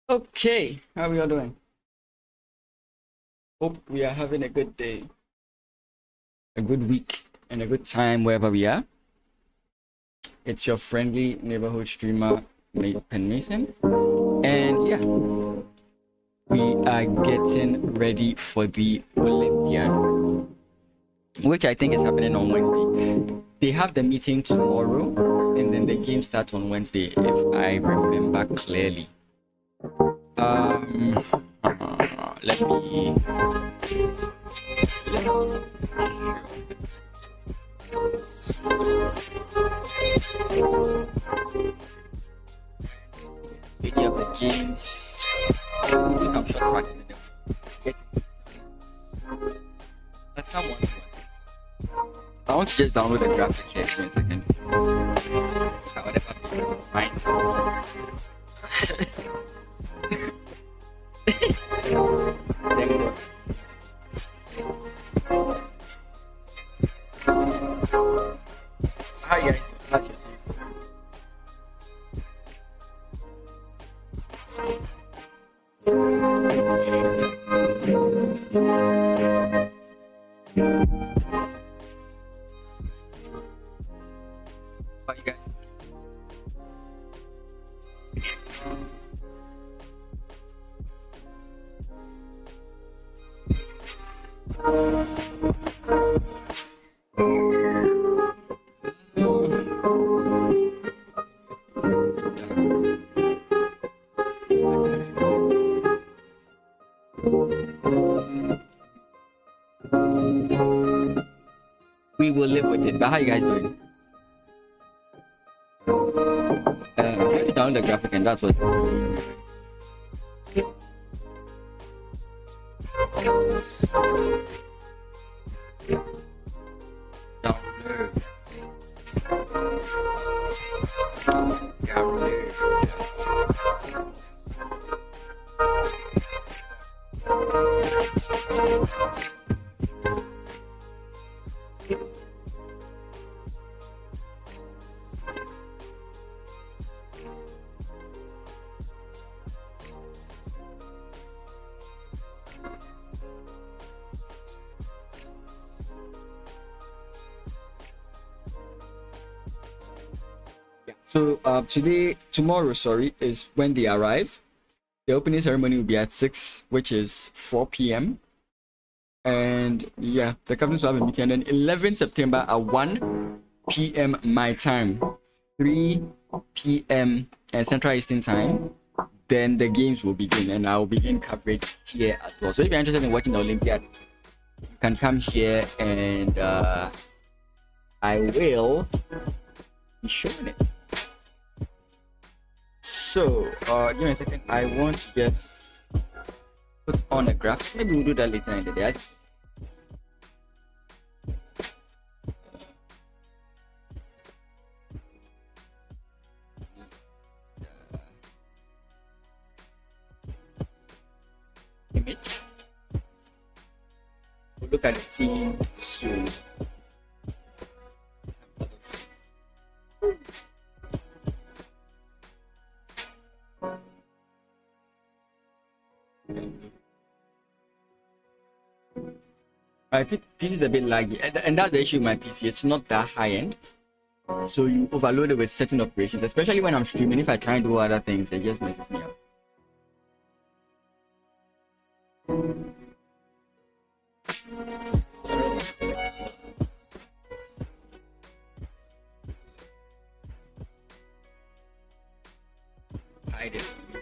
Okay, how are we all doing? Hope we are having a good day, a good week, and a good time wherever we are. It's your friendly neighborhood streamer, Pen Mason. And yeah, we are getting ready for the Olympiad, which I think is happening on Wednesday. They have the meeting tomorrow, and then the game starts on Wednesday, if I remember clearly. Let me many of the games. We'll do some short practice and then that's someone. I want to just download the graphic here. Give me a second. Whatever be fine. Thank God. Hi guys. How's your day? How you guys? We will live with it. But how you guys doing? I'm going to download the graphic and that's what. Download. So tomorrow, is when they arrive. The opening ceremony will be at 6, which is 4 p.m. And yeah, the captains will have a meeting. And then 11 September at 1 p.m. my time, 3 p.m. Central Eastern Time. Then the games will begin, and I will begin coverage here as well. So if you're interested in watching the Olympiad, you can come here, and I will be showing it. So, give me a second. I want to just put on a graph. Maybe we'll do that later in the day. Image. We'll look at the team soon. My PC is a bit laggy, and that's the issue with my PC. It's not that high end, so you overload it with certain operations, especially when I'm streaming. If I try and do other things, it just messes me up. Hide it so you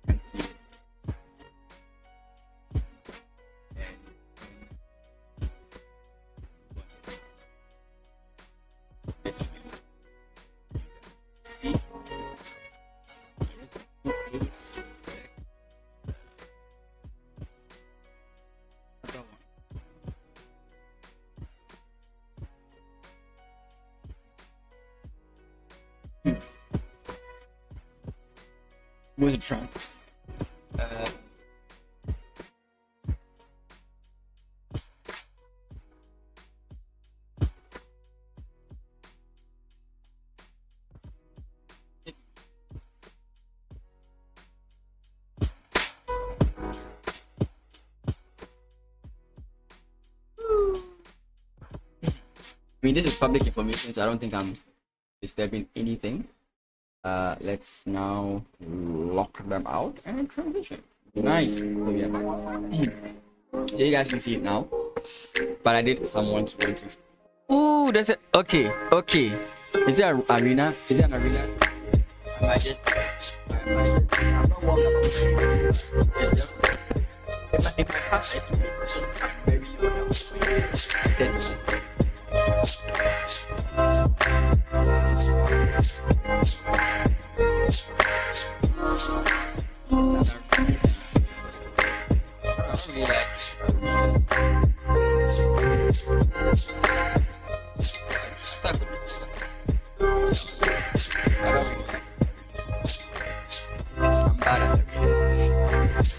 can see it. See? Please. Where's the trunk? mean, this is public information, so I don't think I'm disturbing anything. Let's now lock them out and transition. Nice. So we are back. So you guys can see it now. But I did someone to want to. Oh, that's it. Okay. Is it an arena? Is it an arena? I might just. I'm not walking up. If I pass it, it's very I'm bad at it,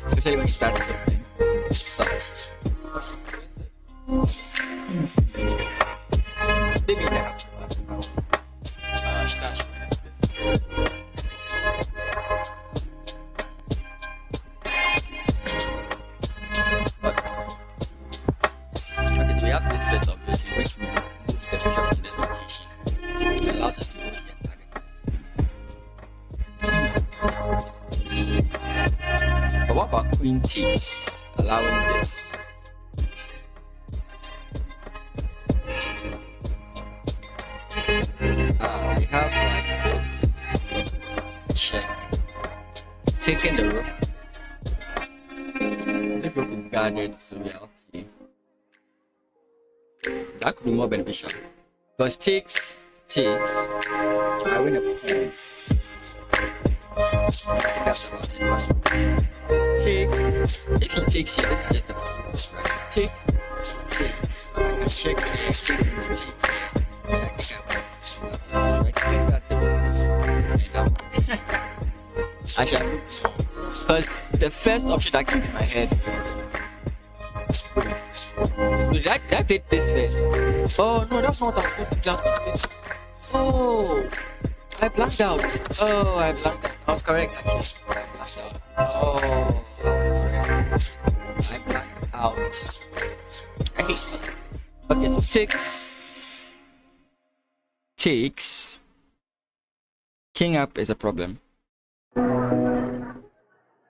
especially when you start something. It sucks. Maybe that. Stash. Okay, so we have this first, obviously, which will move the picture from this location. It allows us to move the target. But what about queen takes, allowing this? We have like this. Check. Taking the rook. This rook is guarded, so we are okay. That could be more beneficial. Because takes, I win a point. I think that's about it. Right? Takes, if he takes here, this is just a point. Right? Takes. I can check here, take here. I think that's the actually, because the first option that came to my head. Did I play this first? Oh no, that's not what I'm supposed to just. Oh, I blanked out. I was correct actually. I blanked out. Oh, I was correct. I blanked out. I hate it. Okay, so takes. King up is a problem.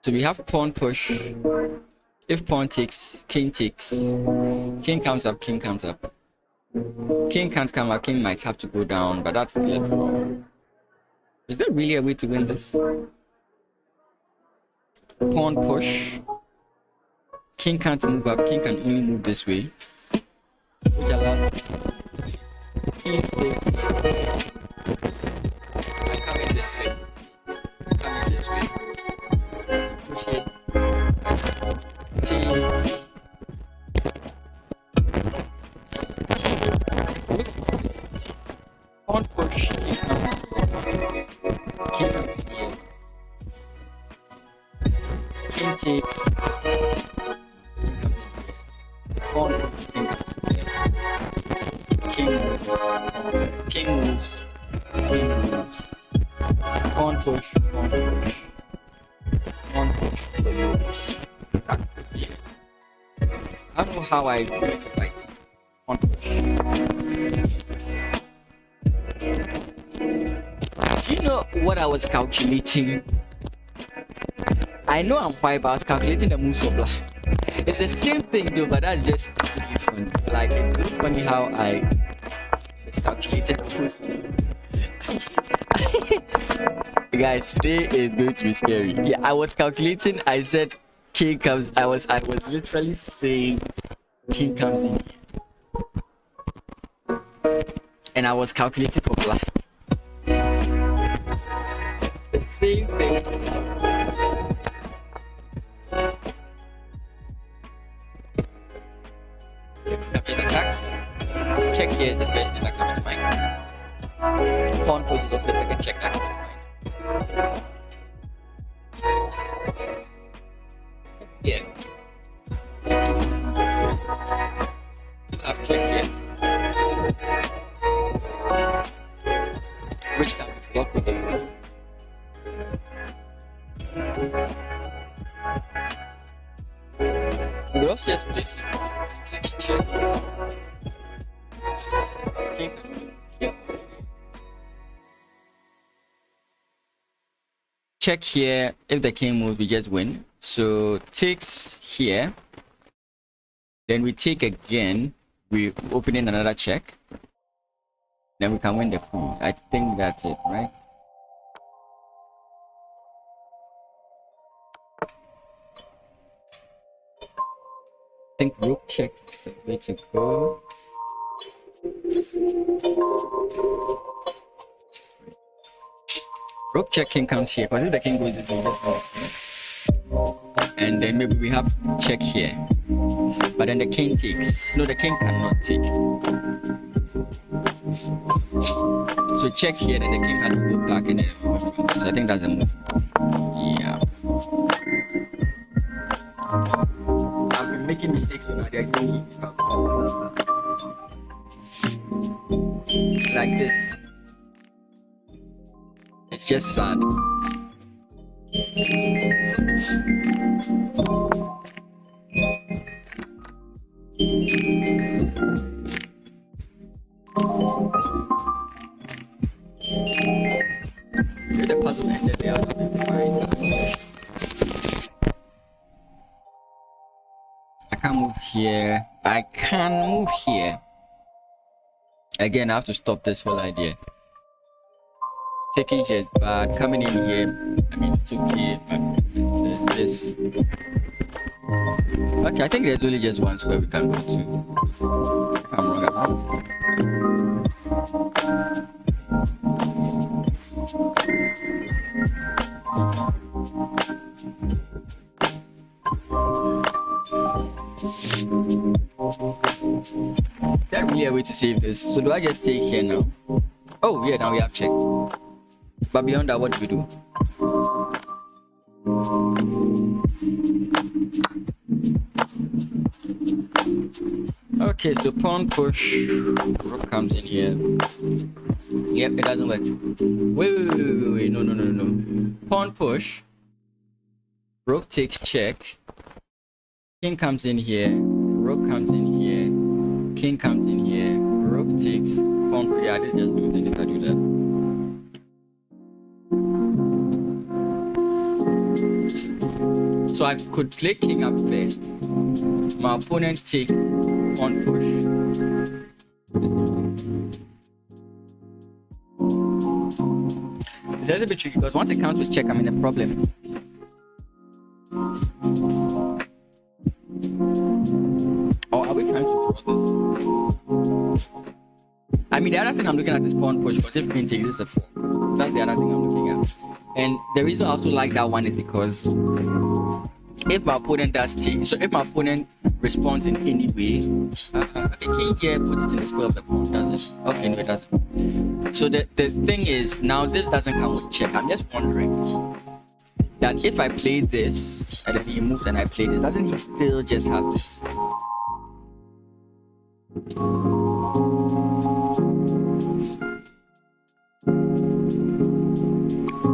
So we have pawn push. If pawn takes, king takes. King comes up. King can't come up. King might have to go down, but that's still a draw. Is there really a way to win this? Pawn push. King can't move up. King can only move this way. Which allows king takes. I'm coming this way. Push it. Pawn push. King comes here. King takes. Pawn push. King moves. Pawn push. That could be it. I don't know how I do it right. Pawn push. Do you know what I was calculating? I know I'm white, but I was calculating the moves for black. It's the same thing though, but that's just really funny. Like, it's so funny how I miscalculated the moves. Guys, today is going to be scary. Yeah, I was calculating. I said king comes. I was literally saying king comes in here, and I was calculating for black. The same thing. Six captures attacks. Check here is the first thing that comes to mind. Pawn push is also the second check that comes to mind. Yeah. I've checked here. Which can be blocked with the move. We also just place it. Check. King check here. If the king moves, we just win. So takes here. Then we take again. We open in another check. Then we can win the queen. I think that's it, right? I think rook check is the way to go. Rook check king comes here, because if the king goes this way, just go. And then maybe we have check here. But then the king takes. No, the king cannot take. So check here, then the king has to go back and then so I think that's a move. Yeah. I've been making mistakes so now they're giving me like this. It's just sad. The puzzle ended there. I can't move here. I can move here. Again, I have to stop this whole idea. Taking here, but coming in here, I mean, it's okay, but there's this. Okay, I think there's only just one square we can go to. If I'm wrong, I'm wrong. Is there really a way to save this? So do I just take here now? Oh yeah, now we have check. But beyond that, what do we do? Okay, so pawn push. Rook comes in here. Yep, it doesn't work. Wait. No. Pawn push. Rook takes check. King comes in here. Rook comes in here. King comes in here. Rook takes. Pawn push. Yeah, this just losing if I do that. So I could play king up first. My opponent takes pawn push. It's a little bit tricky because once it comes with check, I'm in a problem. Or are we trying to draw this? I mean, the other thing I'm looking at is pawn push, because if queen takes, this is a 4. That's the other thing I'm looking at. And the reason I also like that one is because if my opponent does take, so if my opponent responds in any way, the king here puts it in the square of the pawn, does it? Okay, no, it doesn't. So the thing is, now this doesn't come with check. I'm just wondering that if I play this, and then he moves and I play this, doesn't he still just have this?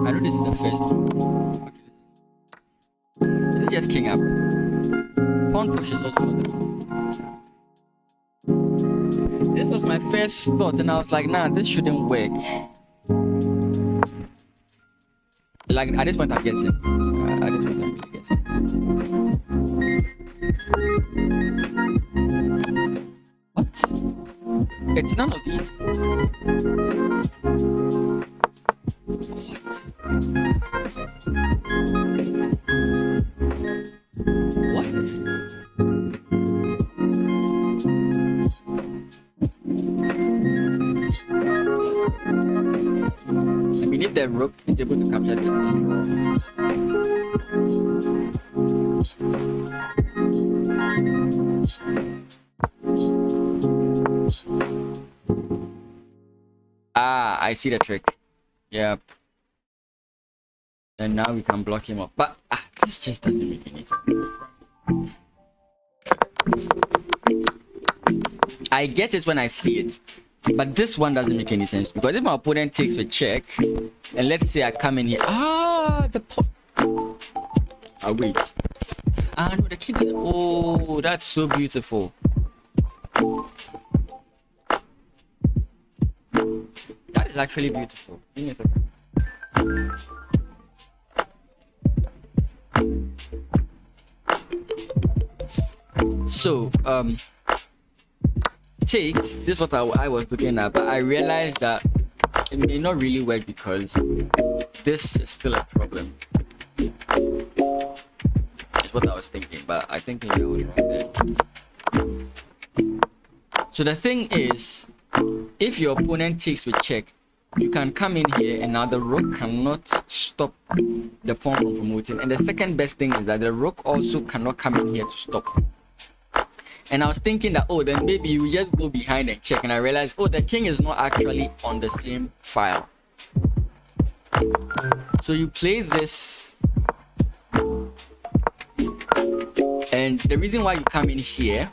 I know this is the first one. Okay. This is just king up. Pawn push is also on the pawn. This was my first thought, and I was like, nah, this shouldn't work. Like, at this point, I'm guessing. At this point, I'm really guessing. What? It's none of these. What? I mean, if the rook is able to capture this, I see the trick. Yep. And now we can block him up. But this just doesn't make any sense. I get it when I see it. But this one doesn't make any sense. Because if my opponent takes the check, and let's say I come in here. The pot. Wait. No, the king. Oh, that's so beautiful. That is actually beautiful. Give me a second. So takes, this is what I was looking at, but I realized that it may not really work because this is still a problem. That's what I was thinking, but I think maybe I was wrong there. So the thing is, if your opponent takes with check, you can come in here and now the rook cannot stop the pawn from promoting. And the second best thing is that the rook also cannot come in here to stop. And I was thinking that, oh, then maybe you just go behind and check. And I realized, oh, the king is not actually on the same file. So you play this. And the reason why you come in here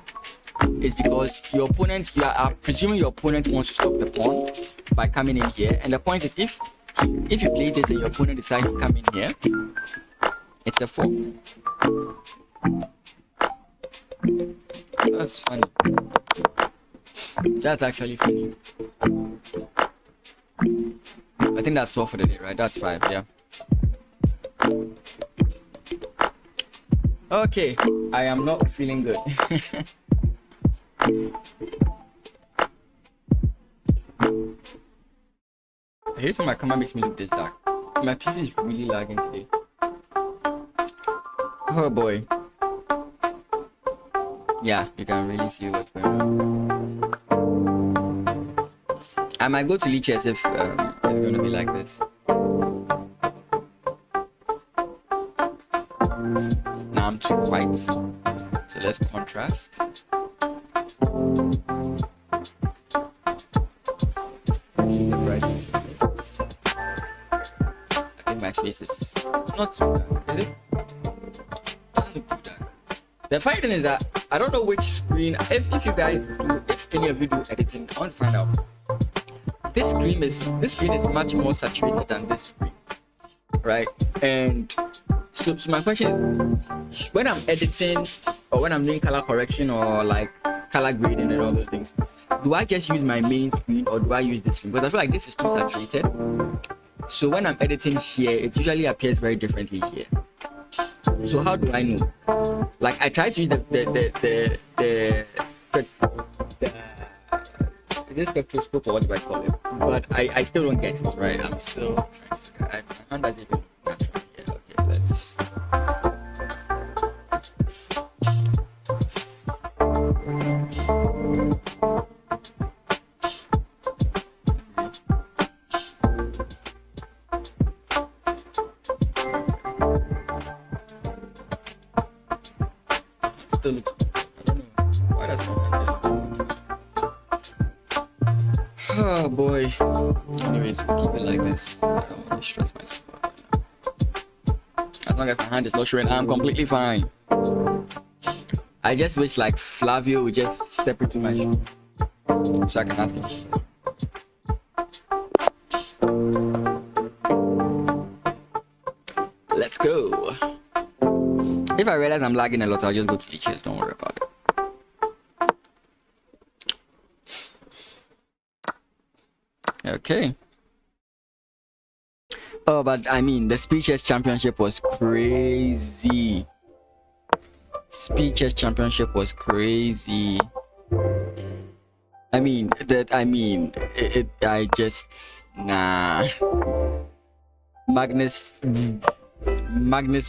is because your opponent, you are presuming your opponent wants to stop the pawn by coming in here. And the point is, if you play this and your opponent decides to come in here, it's a 4. That's funny. That's actually funny. I think that's all for the day, right? That's 5, yeah. Okay, I am not feeling good. I hate when my camera makes me look this dark. My PC is really lagging today. Oh boy. Yeah, you can really see what's going on. I might go to Lee Chess if it's going to be like this. Now I'm too white, so let's contrast. The brightness of it. I think my face is not too dark, is it? Doesn't look too dark. The funny thing is that I don't know which screen. If you guys do, if any of you do editing, I want to find out. This screen is much more saturated than this screen, right? And so my question is, when I'm editing or when I'm doing color correction or like color grading and all those things, do I just use my main screen or do I use this screen? Because I feel like this is too saturated. So when I'm editing here, it usually appears very differently here. So how do I know? Like I try to use the spectroscope or what do I call it, but I still don't get it, right? I'm still trying to figure out. My hand doesn't even look natural. Yeah, okay, let's. Still looks. I don't know why that's not. Oh boy. Anyways, we'll keep it like this. I don't want to stress myself out. As long as my hand is not showing, I'm completely fine. I just wish like Flavio would just step into my shoe so I can ask him. Let's go. If I realize I'm lagging a lot, I'll just go to the chairs. Don't worry about it. Okay. Oh, but I mean, the Speed Chess Championship was crazy. Speed Chess Championship was crazy. I just nah. Magnus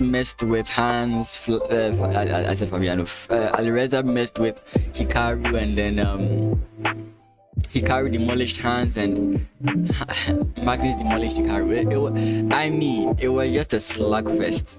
messed with Hans. I said Fabiano. Alireza messed with Hikaru, and then Hikaru demolished Hans, and Magnus demolished Hikaru. It was just a slugfest.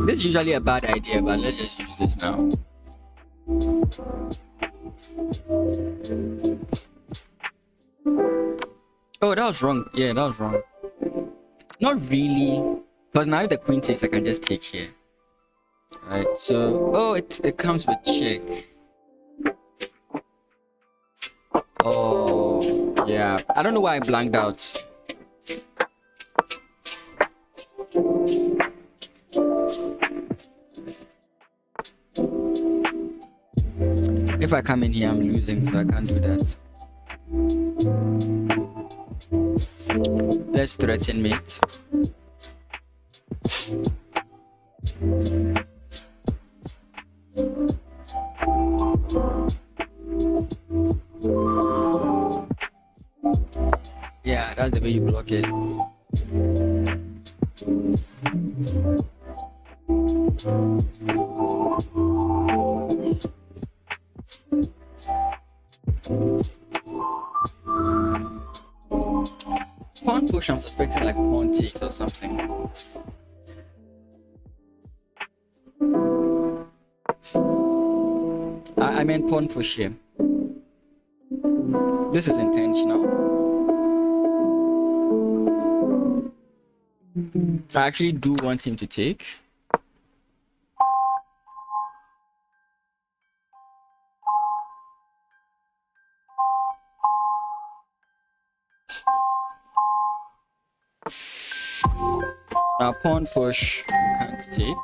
This is usually a bad idea, but let's just use this now. Oh, that was wrong. Yeah, that was wrong. Not really, because now if the queen takes, I can just take here. Right, so it comes with check. Oh. Yeah, I don't know why I blanked out. If I come in here, I'm losing, so I can't do that. Let's threaten mate. Yeah, that's the way you block it. Pawn push, I'm suspecting like pawn takes or something. I meant pawn push here. This is intentional. I actually do want him to take. Now pawn push, you can't take.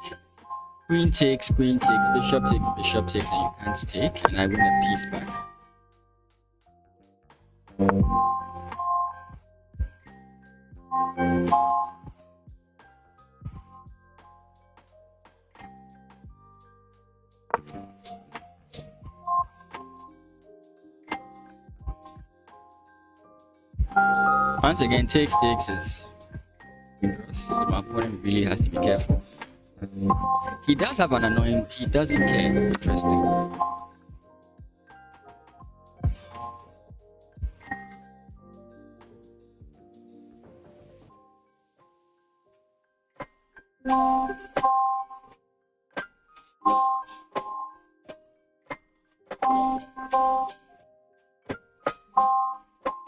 Queen takes, bishop takes, and you can't take, and I win a piece back. Once again, takes is dangerous. So my opponent really has to be careful. He does have an annoying, he doesn't care. Interesting.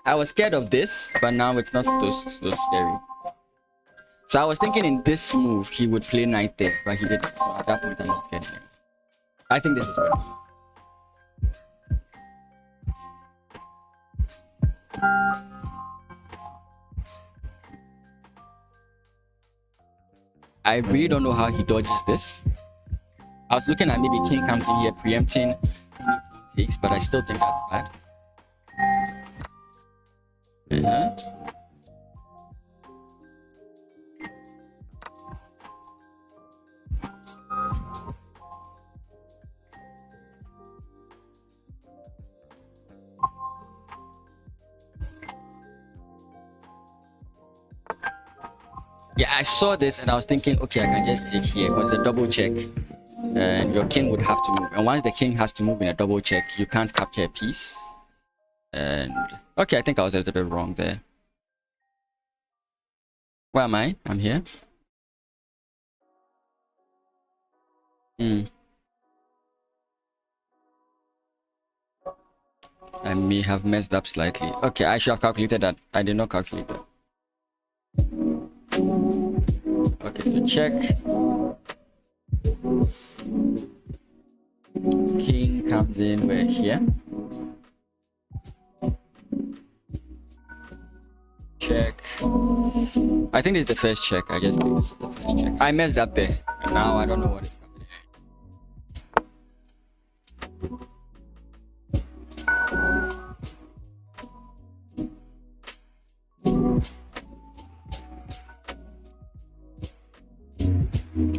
I was scared of this, but now it's not so scary. So I was thinking in this move he would play knight there, but he didn't. So at that point I'm not scared anymore. I think this is good. I really don't know how he dodges this. I was looking at maybe king comes in here preempting takes, but I still think that's bad. Yeah, I saw this and I was thinking, okay, I can just take here because the double check and your king would have to move. And once the king has to move in a double check, you can't capture a piece. And okay, I think I was a little bit wrong there. Where am I? I'm here. I may have messed up slightly. Okay, I should have calculated that. I did not calculate that. Okay, so check. King comes in, we're here. Check. I think it's the first check. I just think this is the first check. I messed up there. And now I don't know what is happening.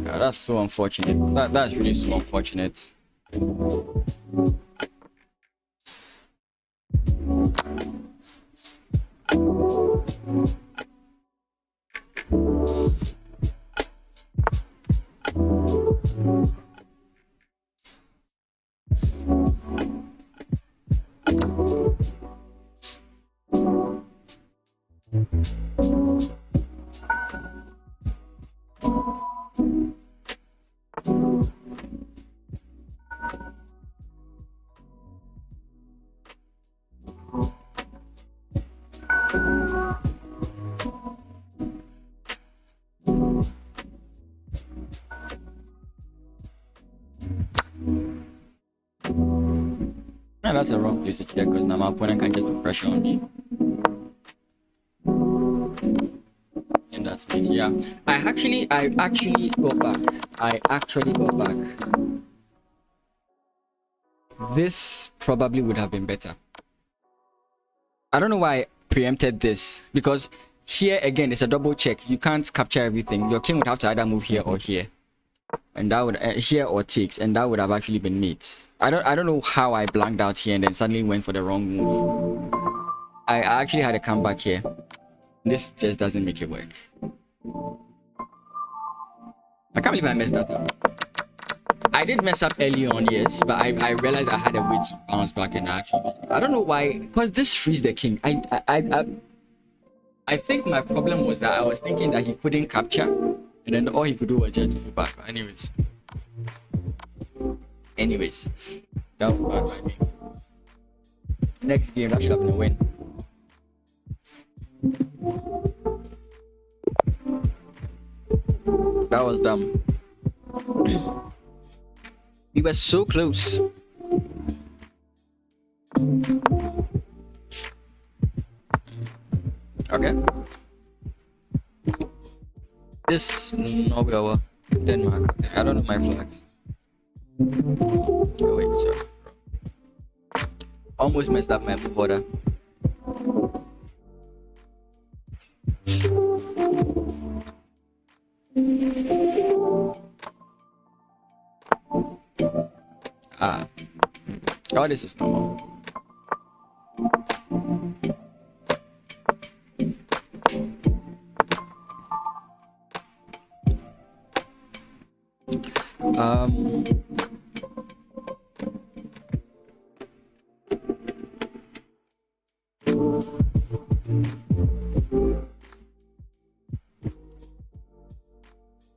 That's so unfortunate. That's really so unfortunate. No, that's the wrong place to check because now my opponent can just put pressure on me. opportunity. Yeah, I actually go back. I actually go back. This probably would have been better. I don't know why I preempted this, because here again it's a double check. You can't capture everything. Your king would have to either move here or here, and that would here or takes, and that would have actually been mate. I don't know how I blanked out here and then suddenly went for the wrong move. I actually had a comeback here. This just doesn't make it work. I can't believe I messed that up. I did mess up early on, yes, but I realized I had a way to bounce back and I actually messed up. I don't know why, because this frees the king. I think my problem was that I was thinking that he couldn't capture, and then all he could do was just go back. Anyways, that was bad by me. Next game, that should have been a win. That was dumb. We were so close. Okay. This no Denmark. I don't know my flags. Oh wait, sorry. Almost messed up my move order. Oh, this is normal.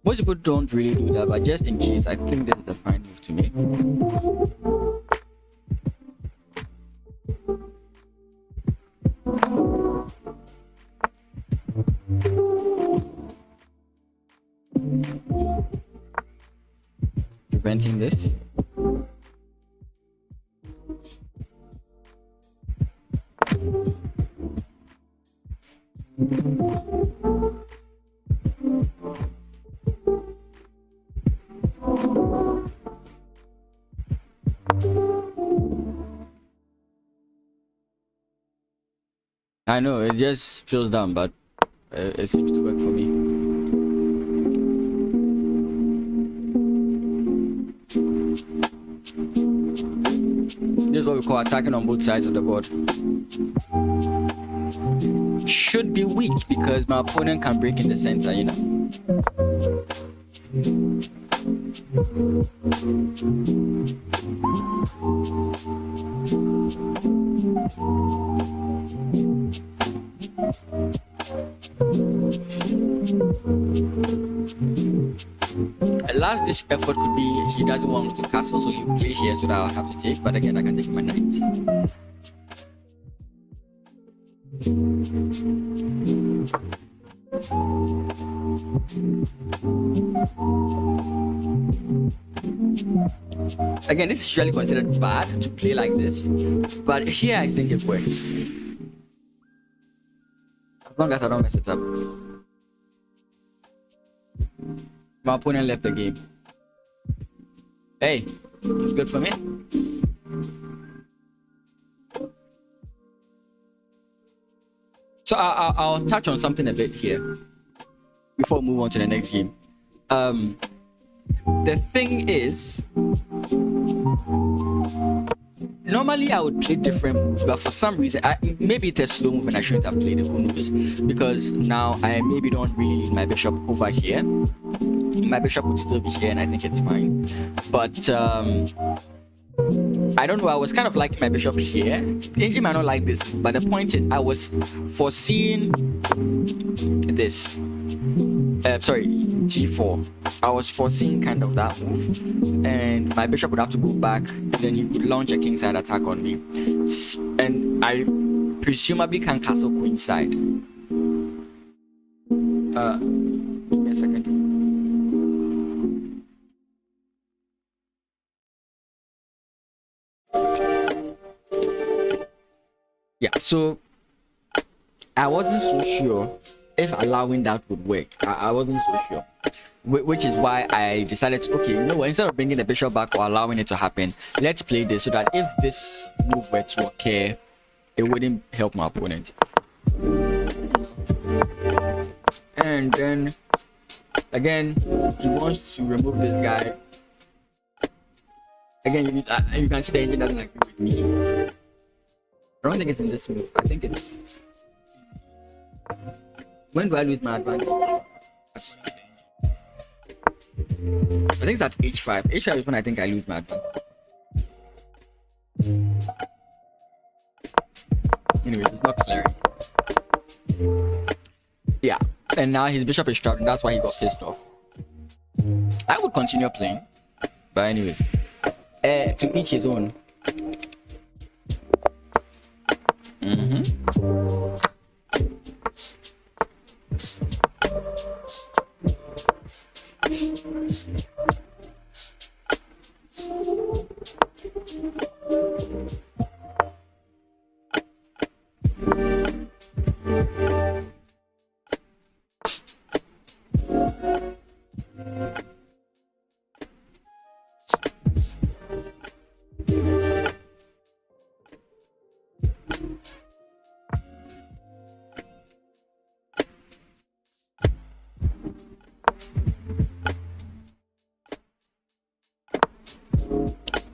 Most people don't really do that, but just in case, I think this is a fine move to make. Preventing this. I know, it just feels dumb, but it seems to work for me. This is what we call attacking on both sides of the board. Should be weak because my opponent can break in the center, you know. Last this effort could be he doesn't want me to castle, so he play here so that I'll have to take, but again I can take my knight. Again, this is usually considered bad to play like this, but here I think it works. As long as I don't mess it up. My opponent left the game. Hey, it's good for me. So I'll touch on something a bit here before we move on to the next game. The thing is, normally I would play different moves, but for some reason, maybe it's a slow move and I shouldn't have played it, who knows? Because now I maybe don't really need my bishop over here. My bishop would still be here and I think it's fine. But I don't know, I was kind of liking my bishop here. Angie might not like this, but the point is I was foreseeing this. Sorry, g4. I was foreseeing kind of that move, and my bishop would have to go back, and then he would launch a kingside attack on me, and I presumably can castle queenside. Give me a second. Yeah, so I wasn't so sure if allowing that would work. I wasn't so sure. Which is why I decided to, okay, you know what, instead of bringing the bishop back or allowing it to happen, let's play this so that if this move were to occur, it wouldn't help my opponent. And then again, he wants to remove this guy. Again, you can see that he doesn't agree with me. I don't think it's in this move. I think it's... When do I lose my advantage? I think that's h5. h5 is when I think I lose my advantage. Anyways, it's not clear. Yeah, and now his bishop is trapped, and that's why he got pissed off. I would continue playing, but anyways, to each his own.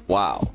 Wow.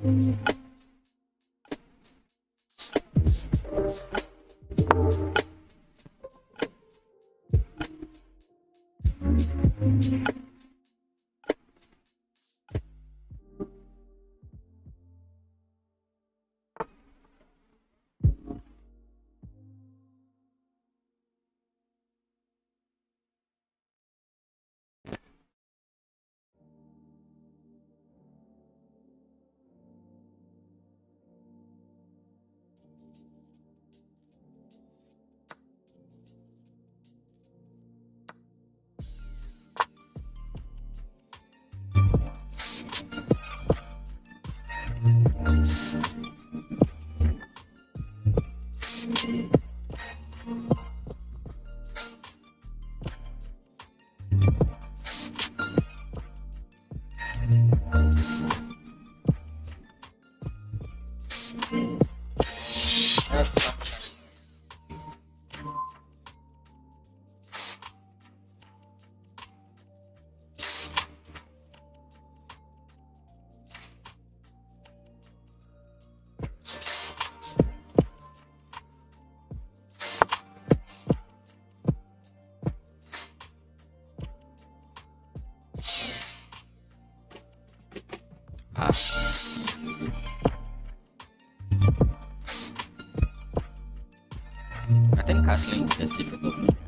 I think castling is difficult.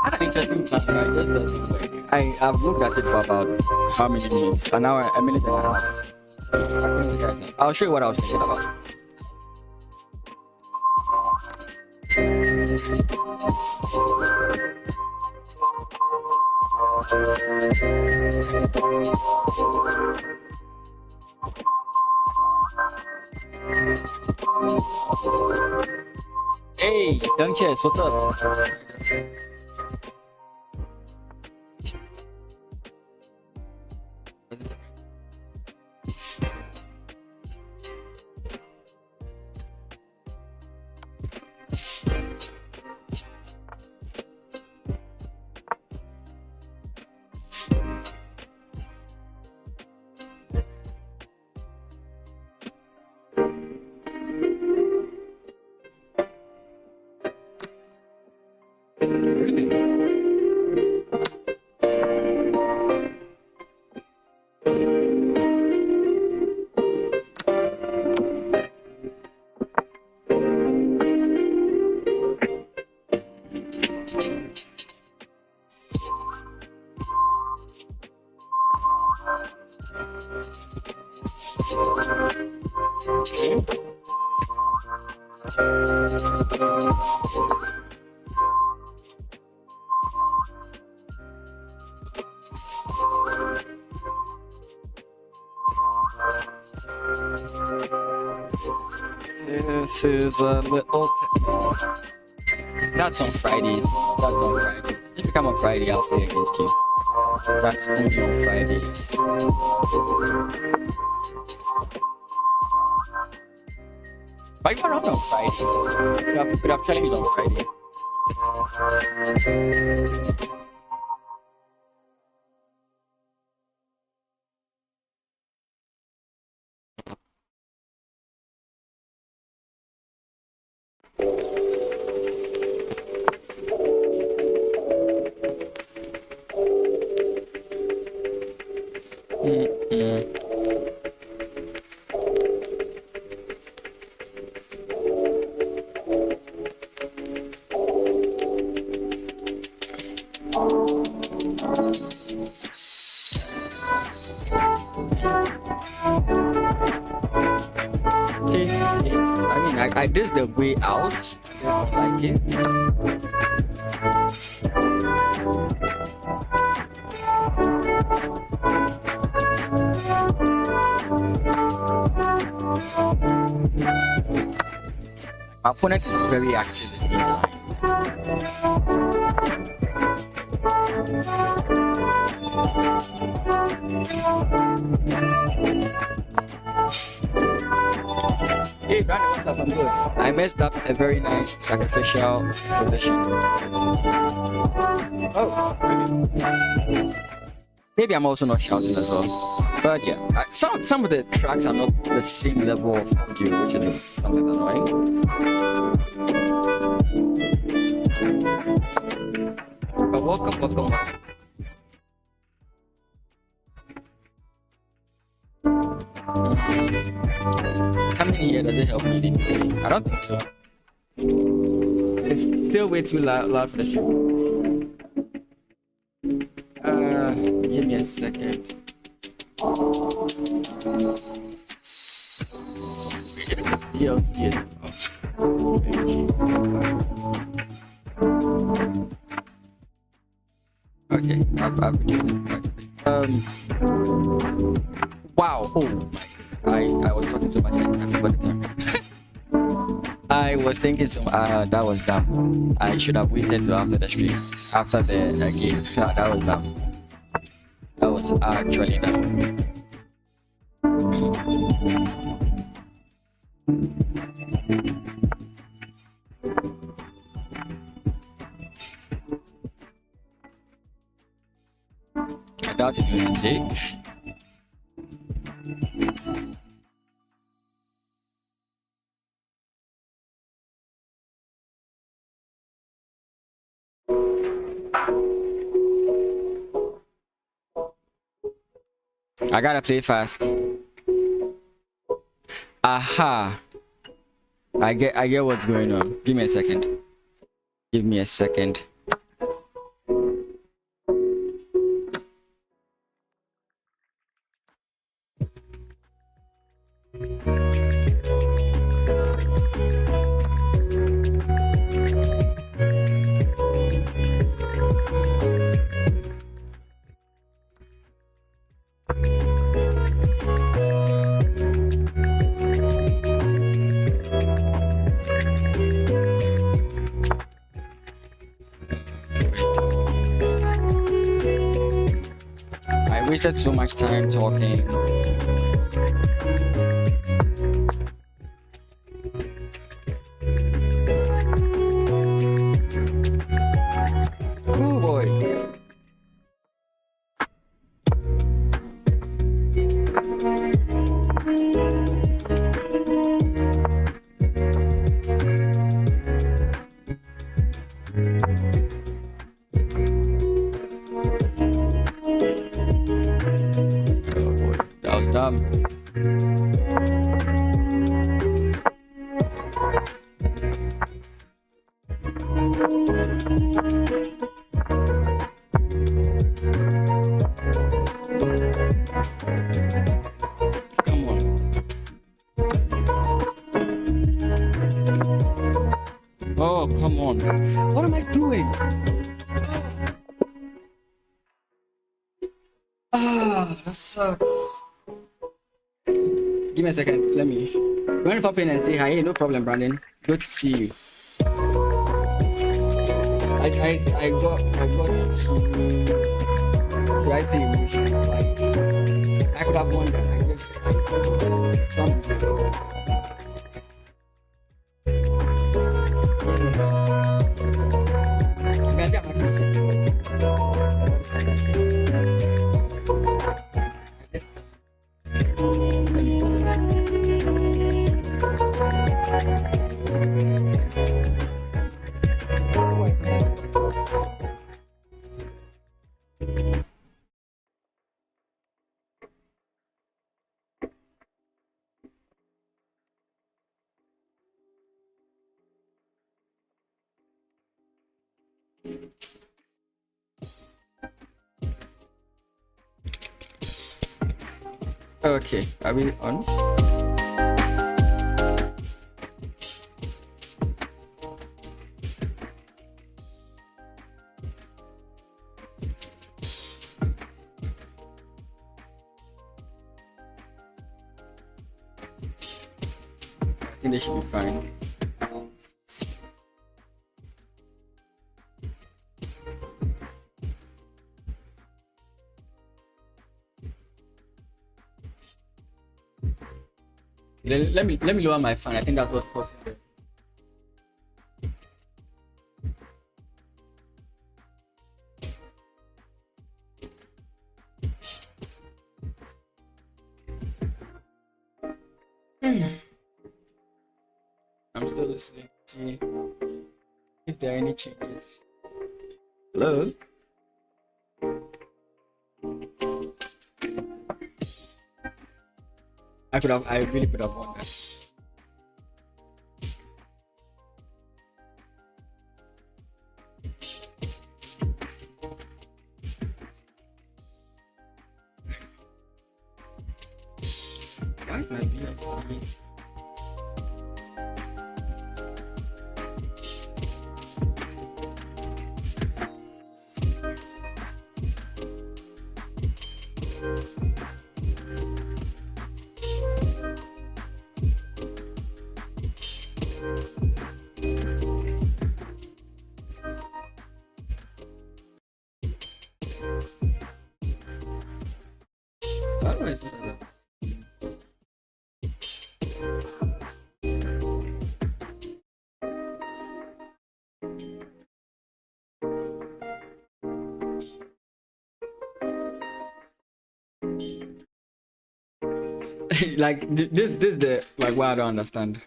Had an interesting plan, but it just doesn't work. I've looked at it for about how many minutes? An hour, a minute and a half. I couldn't figure it out. I'll show you what I was thinking about. Hey, Young Chess, what's up? This is a little. That's on Fridays. That's on Fridays. If you come on Friday, I'll play against you. That's only on Fridays. But you're not on Friday. You could have challenged on Friday. I did the way out. I don't like it. My opponent is very active in these lines. Hey, Brandon, what's up? I'm good. I messed up a very nice sacrificial position. Oh, really? Maybe I'm also not shouting as well. But yeah, some of the tracks are not the same level of audio, which is something annoying. But welcome. Coming here, does it help me in any way? I don't think so. It's still way too loud for the stream. Give me a second. DLC is okay, I'll reduce it. Wow, oh my, I was talking too much, I forgot the time. I was thinking that was dumb. I should have waited till after the stream, after the game. That was dumb. That was actually dumb. I doubt it will take. I gotta play fast. Aha. I get what's going on. Give me a second. wasted so much time talking. Oh boy. Oh boy, that was dumb. Come on. Oh, come on. What am I doing? Ah, that sucks. Give me a second. Let me. When you pop in and say hi, hey, no problem, Brandon. Good to see you. I got to. Should I say emotional? Like I could have won that. I just something. Imagine I'm not saying I just. Okay, are we on? I think they should be fine. Let me lower my fan. I think that's what's possible. I'm still listening to see if there are any changes. Hello? I really could have won that. Why is my DLC? How do I say that? Like this the like what I don't understand.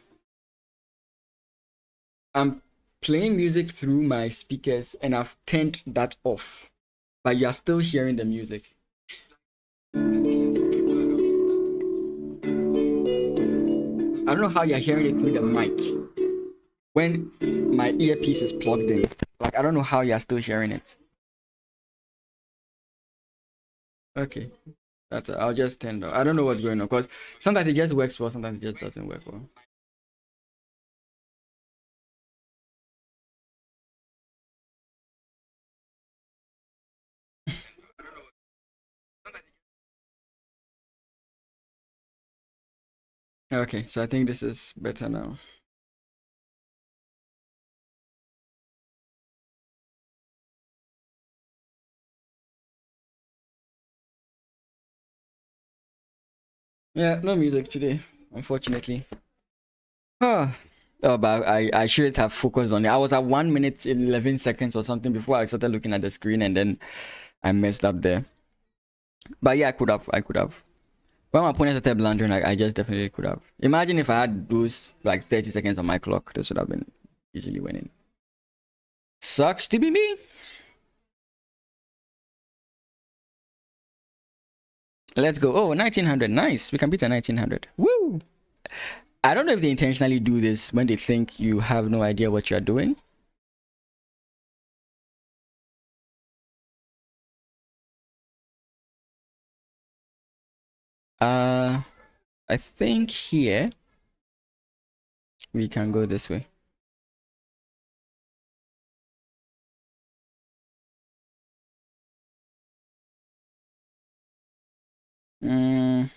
I'm playing music through my speakers and I've turned that off, but you're still hearing the music. I don't know how you're hearing it through the mic when my earpiece is plugged in. Like I don't know how you're still hearing it. Okay, that's I'll just turn it off. I don't know what's going on because sometimes it just works well, sometimes it just doesn't work well. Okay, so I think this is better now. Yeah, no music today, unfortunately. Oh, but I should have focused on it. I was at 1 minute 11 seconds or something before I started looking at the screen, and then I messed up there. But yeah, I could have. When my opponent started blundering, I just definitely could have. Imagine if I had those like 30 seconds on my clock, this would have been easily winning. Sucks to be me. Let's go. Oh, 1900. Nice. We can beat a 1900. Woo! I don't know if they intentionally do this when they think you have no idea what you're doing. I think here we can go this way. Mm,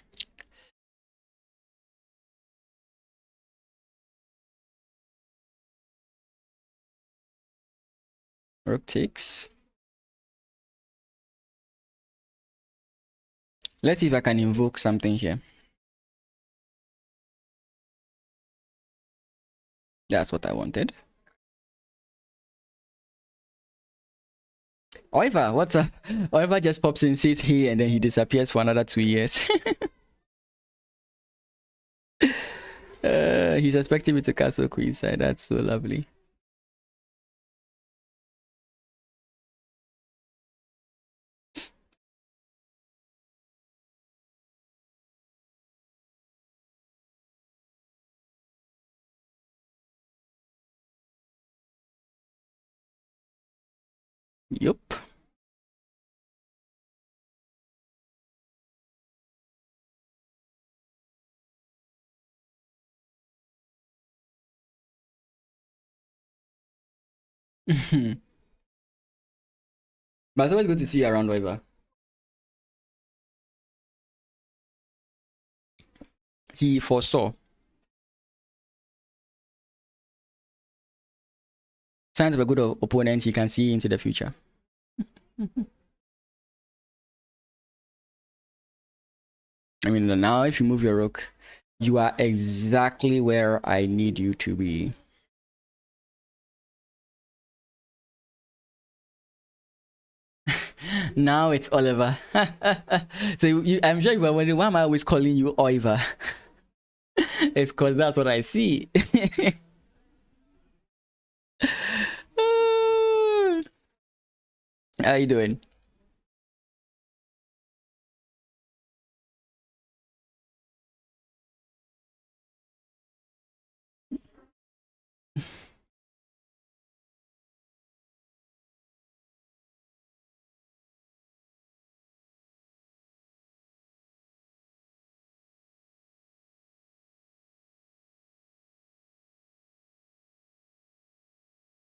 rook takes. Let's see if I can invoke something here. That's what I wanted. Oiva, what's up? Oiva just pops in, sits here, and then he disappears for another 2 years. He's expecting me to castle queenside. That's so lovely. Yup. But it's always good to see you around, Oiva. He foresaw. Signs of a good opponent, he can see into the future. I mean, now if you move your rook, you are exactly where I need you to be. Now it's Oliver. So I'm sure you were wondering, why am I always calling you Oliver? It's because that's what I see. How you doing?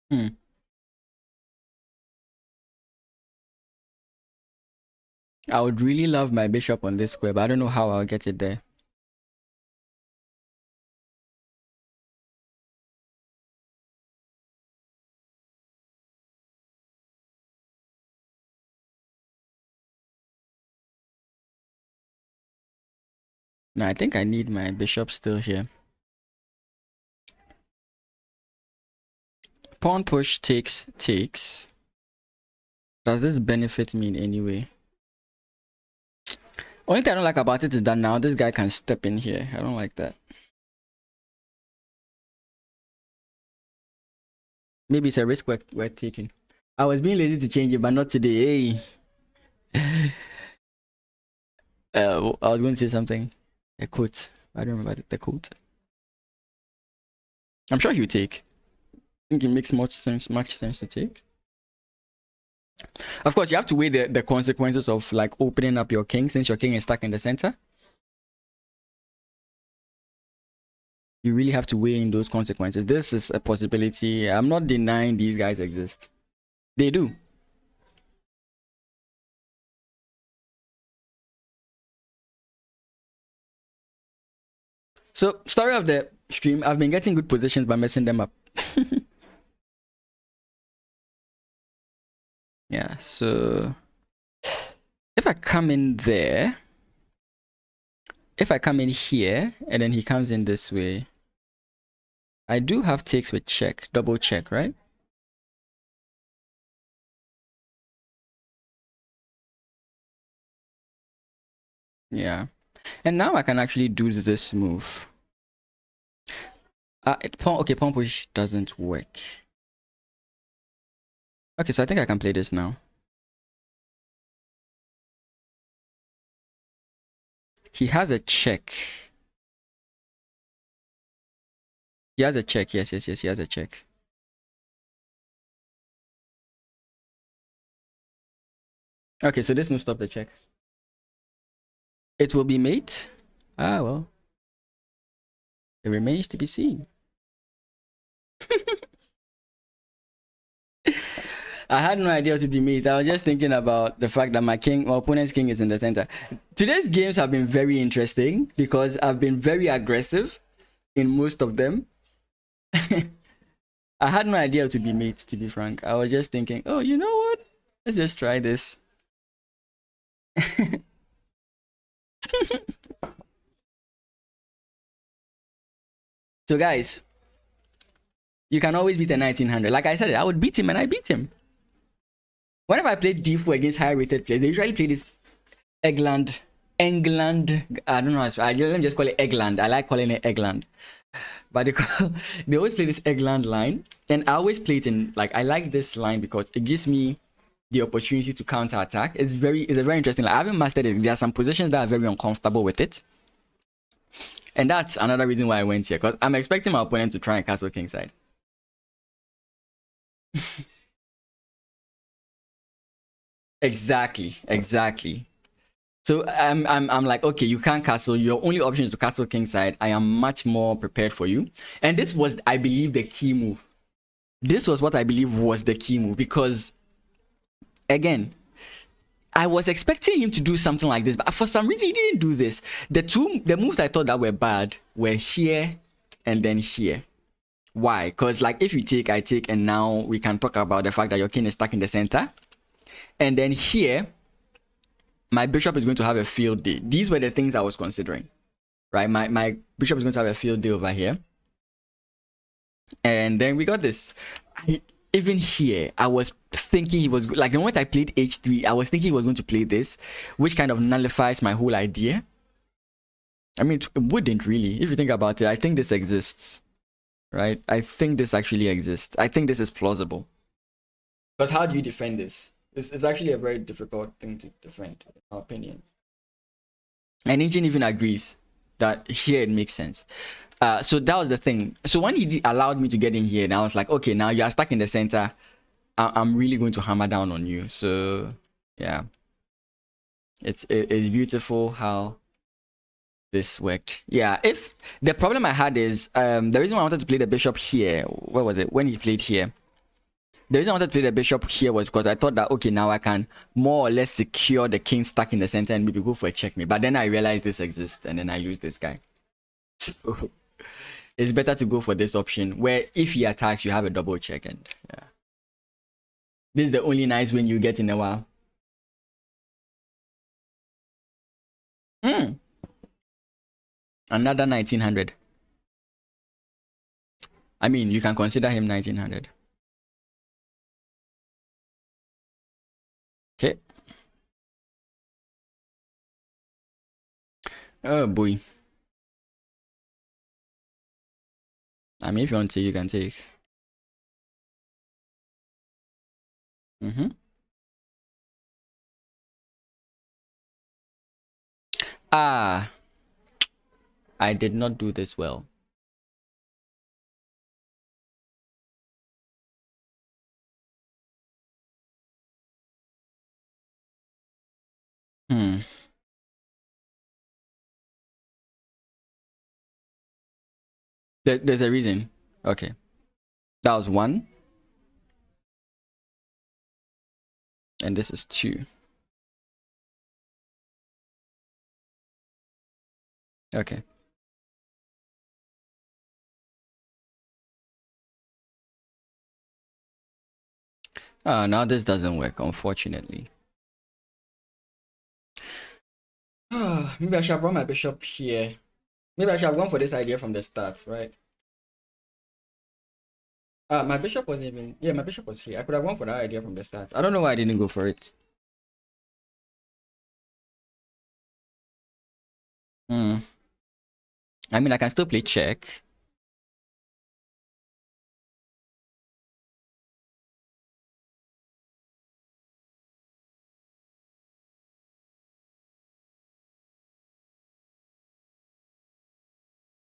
Hmm. I would really love my bishop on this square, but I don't know how I'll get it there. No, I think I need my bishop still here. Pawn push takes. Does this benefit me in any way? Only thing I don't like about it is that now this guy can step in here. I don't like that. Maybe it's a risk we're taking. I was being lazy to change it, but not today. Hey. I was going to say something. A quote. I don't remember the quote. I'm sure he would take. I think it makes much sense to take. Of course, you have to weigh the consequences of like opening up your king since your king is stuck in the center. You really have to weigh in those consequences. This is a possibility. I'm not denying these guys exist. They do. So, story of the stream, I've been getting good positions by messing them up. Yeah, so if I come in there, if I come in here and then he comes in this way, I do have takes with check, double check, right? Yeah. And now I can actually do this move. Okay, pawn push doesn't work. Okay, so I think I can play this now. He has a check. He has a check. Yes, he has a check. Okay, so this move stop the check. It will be mate. Ah, well. It remains to be seen. I had no idea what to be mate. I was just thinking about the fact that my opponent's king is in the center. Today's games have been very interesting because I've been very aggressive in most of them. I had no idea to be mate, to be frank. I was just thinking, oh, you know what? Let's just try this. So guys, you can always beat a 1900. Like I said, I would beat him and I beat him. Whenever I played D4 against higher rated players, they usually play this England. I don't know. Let me just call it Eggland. I like calling it Eggland. But they always play this Eggland line. And I always play it in, like, I like this line because it gives me the opportunity to counter attack. It's a very interesting. Like, I haven't mastered it. There are some positions that are very uncomfortable with it. And that's another reason why I went here. Because I'm expecting my opponent to try and castle kingside. Exactly. So I'm like, okay, you can't castle. Your only option is to castle kingside. I am much more prepared for you. And this was, I believe, the key move. This was what I believe was the key move because, again, I was expecting him to do something like this, but for some reason he didn't do this. The moves I thought that were bad were here and then here. Why? Because like if you take, I take, and now we can talk about the fact that your king is stuck in the center. And then here, my bishop is going to have a field day. These were the things I was considering, right? My bishop is going to have a field day over here. And then we got this. Even here, I was thinking he was like the moment I played h3, I was thinking he was going to play this, which kind of nullifies my whole idea. I mean, it wouldn't really, if you think about it. I think this exists, right? I think this actually exists. I think this is plausible. Because how do you defend this? It's actually a very difficult thing to defend, in my opinion. And Engine even agrees that here it makes sense. So that was the thing. So when he allowed me to get in here, and I was like, okay, now you are stuck in the center. I'm really going to hammer down on you. So yeah, it's beautiful how this worked. Yeah, if the problem I had is the reason why I wanted to play the bishop here, where was it? When he played here. The reason I wanted to play the bishop here was because I thought that, okay, now I can more or less secure the king stuck in the center and maybe go for a checkmate. But then I realized this exists and then I lose this guy. So it's better to go for this option where if he attacks, you have a double check. And yeah, this is the only nice win you get in a while. Another 1900. I mean, you can consider him 1900. Okay. Oh boy. I mean, if you want to, you can take. Ah, I did not do this well. There's a reason. Okay. That was 1. And this is 2. Okay. Now this doesn't work, unfortunately. Maybe I should have brought my bishop here. Maybe I should have gone for this idea from the start, right? My bishop wasn't even. Yeah, my bishop was here. I could have gone for that idea from the start. I don't know why I didn't go for it. Hmm. I mean, I can still play check.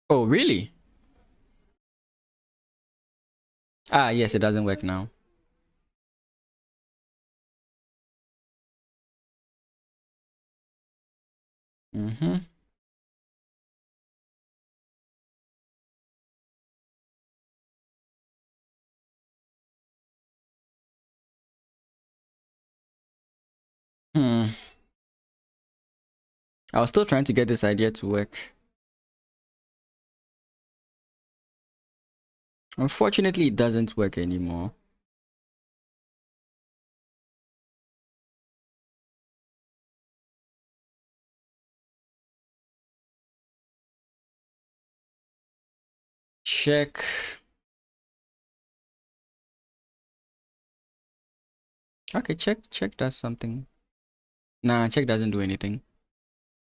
Oh, really? Ah, yes, it doesn't work now. Mm-hmm. Hmm. I was still trying to get this idea to work. Unfortunately, it doesn't work anymore. Check. Okay, check does something. Nah, check doesn't do anything.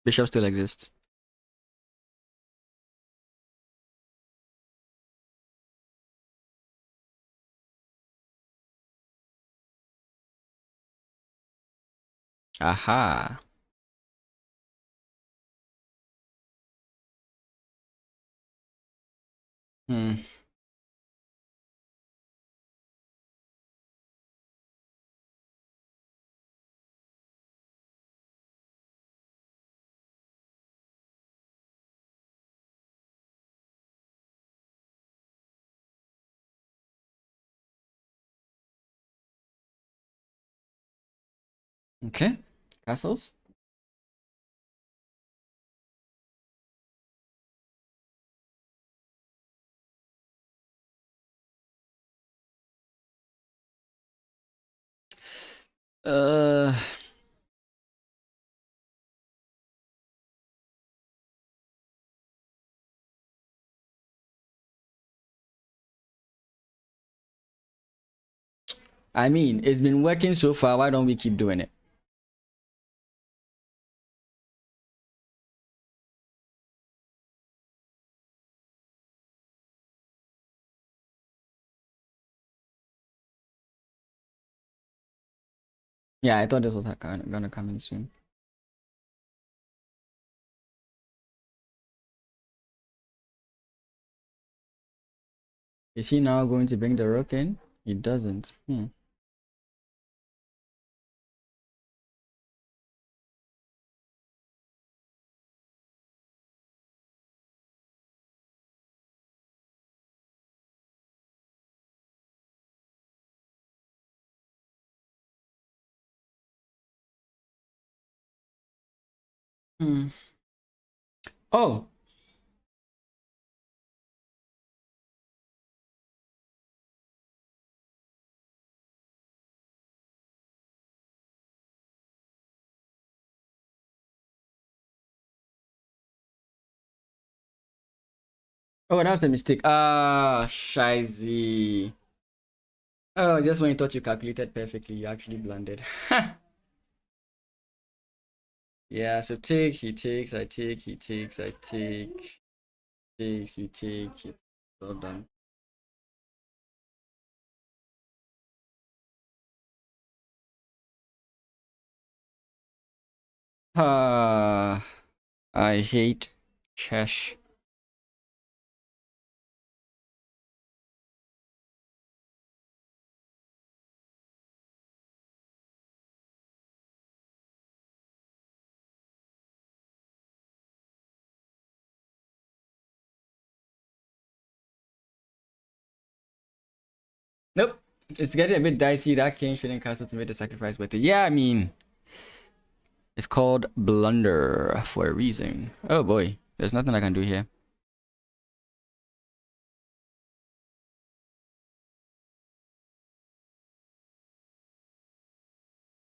Bishop still exists. Aha. Hmm. Okay. Castles. Uh. I mean, it's been working so far. Why don't we keep doing it? Yeah, I thought this was gonna come in soon. Is he now going to bring the rook in? He doesn't. Hmm. Hmm. Oh. Oh, that was a mistake. Ah, shizy. Oh, just when you thought you calculated perfectly, you actually blundered. Yeah, so take, he takes, I take, he takes, I take, takes, he takes. Well done. Ah, I hate cash. Nope. It's getting a bit dicey. That king shouldn't castle to make the sacrifice with it. Yeah, I mean, it's called blunder for a reason. Oh boy, there's nothing I can do here.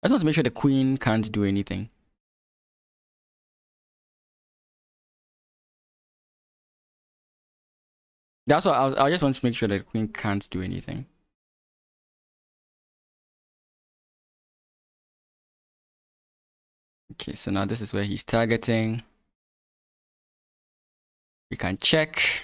I just want to make sure the queen can't do anything. That's what I just want to make sure that the queen can't do anything. Okay, so now this is where he's targeting. We can check.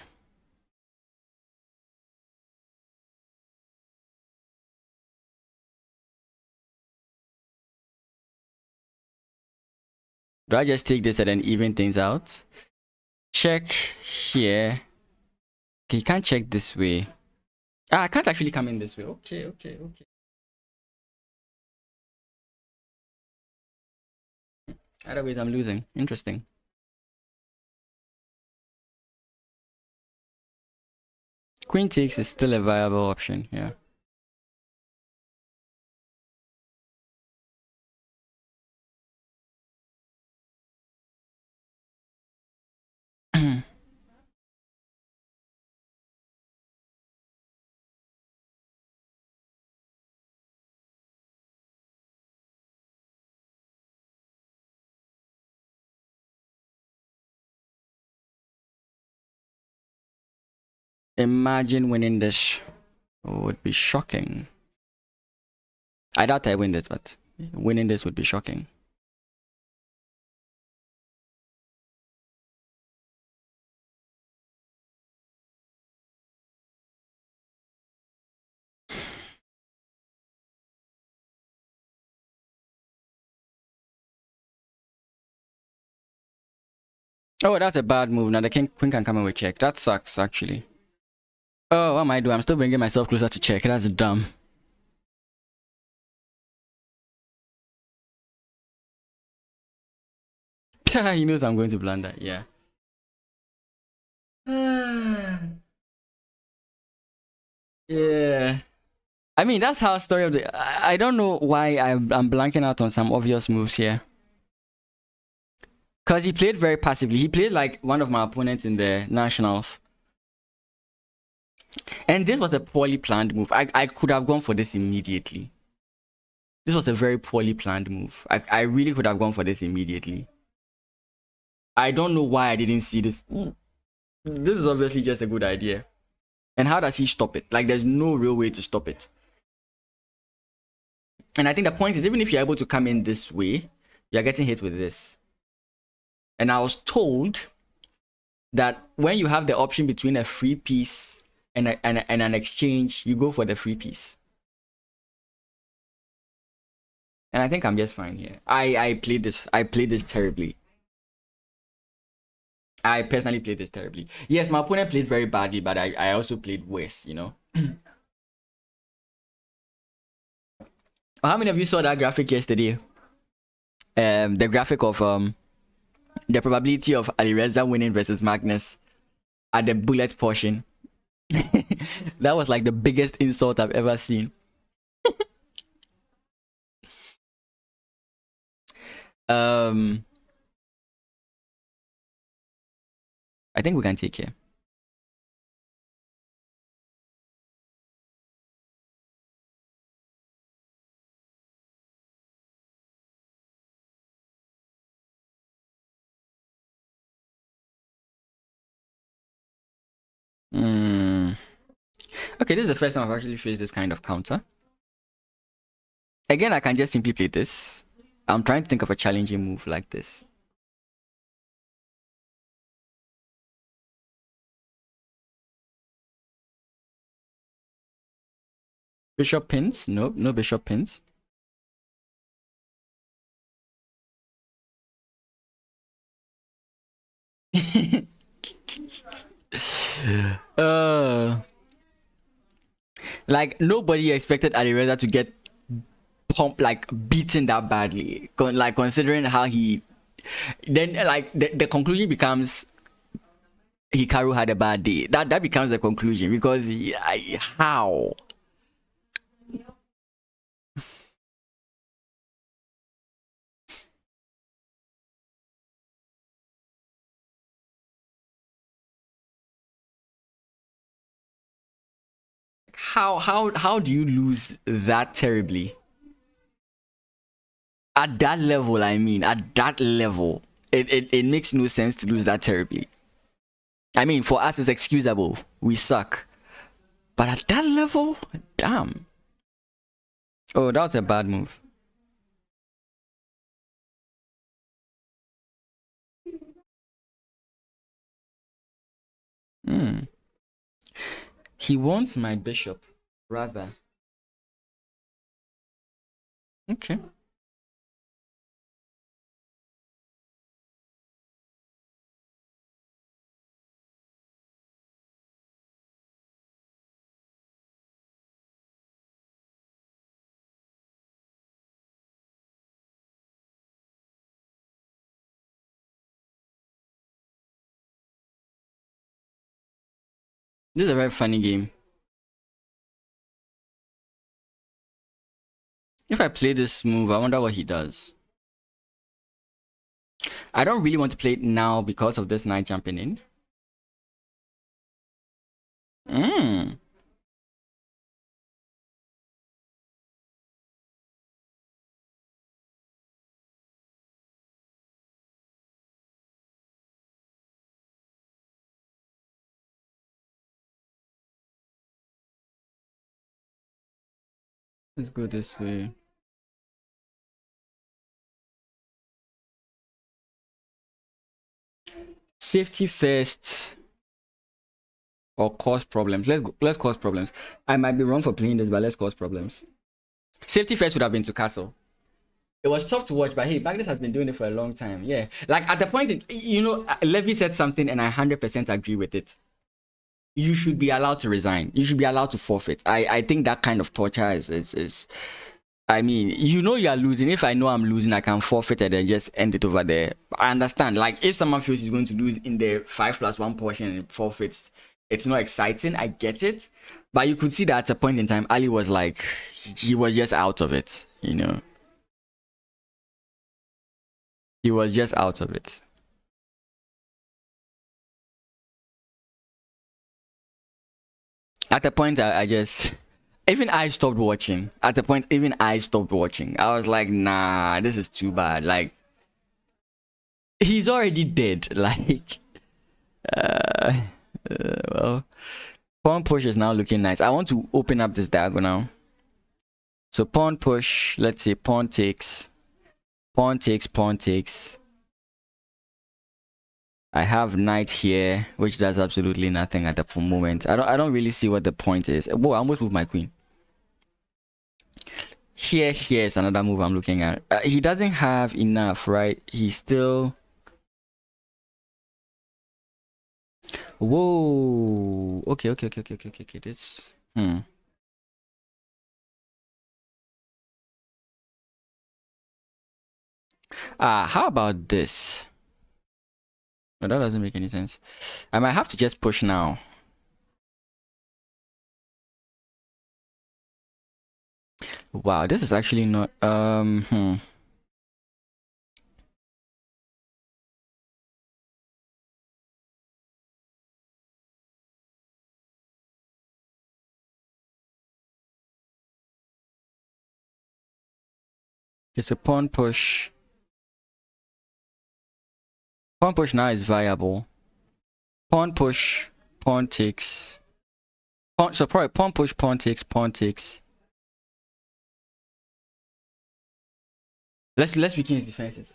Do I just take this and then even things out? Check here. Okay, you can't check this way. Ah, I can't actually come in this way. Okay. Otherwise, I'm losing. Interesting. Queen takes is still a viable option, yeah. Imagine winning this. It would be shocking. I doubt I win this, but winning this would be shocking. Oh, that's a bad move. Now the queen can come in with check. That sucks, actually. Oh, what am I doing? I'm still bringing myself closer to check. That's dumb. He knows I'm going to blunder. Yeah. Yeah. I mean, that's how story of the... I don't know why I'm blanking out on some obvious moves here. Because he played very passively. He played like one of my opponents in the nationals. And this was a poorly planned move. I could have gone for this immediately. This was a very poorly planned move. I really could have gone for this immediately. I don't know why I didn't see this. This is obviously just a good idea. And how does he stop it? Like, there's no real way to stop it. And I think the point is, even if you're able to come in this way, you're getting hit with this. And I was told that when you have the option between a free piece and an exchange, you go for the free piece. And I think I'm just fine here. I played this terribly. I personally played this terribly. Yes, my opponent played very badly, but I also played worse, you know. How many of you saw that graphic yesterday? The graphic of the probability of Alireza winning versus Magnus at the bullet portion. That was like the biggest insult I've ever seen. I think we can take care. Okay, this is the first time I've actually faced this kind of counter. Again, I can just simply play this. I'm trying to think of a challenging move like this. Bishop pins? No, no bishop pins. Like, nobody expected Alireza to get pumped, like beaten that badly. Like, considering how he... Then, like, the conclusion becomes Hikaru had a bad day. That becomes the conclusion, because how? How do you lose that terribly? At that level, I mean, at that level, it makes no sense to lose that terribly. I mean, for us, it's excusable. We suck. But at that level, damn. Oh, that was a bad move. Hmm. He wants my bishop, rather. Okay. This is a very funny game. If I play this move, I wonder what he does. I don't really want to play it now because of this knight jumping in. Hmm. Let's go this way. Safety first or cause problems. Let's go. Let's cause problems. I might be wrong for playing this, but let's cause problems. Safety first would have been to castle. It was tough to watch, but hey, Baghdad has been doing it for a long time. Yeah, like at the point, Levy said something, and I 100% agree with it. You should be allowed to resign. You should be allowed to forfeit. I think that kind of torture is. I mean, you are losing. If I know I'm losing, I can forfeit it and just end it over there. I understand. Like, if someone feels he's going to lose in the 5+1 portion and forfeits, it's not exciting. I get it. But you could see that at a point in time, Ali was like, he was just out of it, He was just out of it. At the point, I just... Even I stopped watching. At the point, even I stopped watching. I was like, nah, this is too bad. Like, he's already dead. Like, well, pawn push is now looking nice. I want to open up this diagonal. So pawn push, let's say pawn takes, pawn takes, pawn takes. I have knight here, which does absolutely nothing at the moment. I don't really see what the point is. Whoa, I almost moved my queen. Here is another move I'm looking at. He doesn't have enough, right? He's still... Whoa. Okay. This... How about this? No, that doesn't make any sense. I might have to just push now. Wow, this is actually not... It's a pawn push. Pawn push now is viable. Pawn push, pawn takes. So probably pawn push, pawn takes, pawn takes. Let's begin his defenses.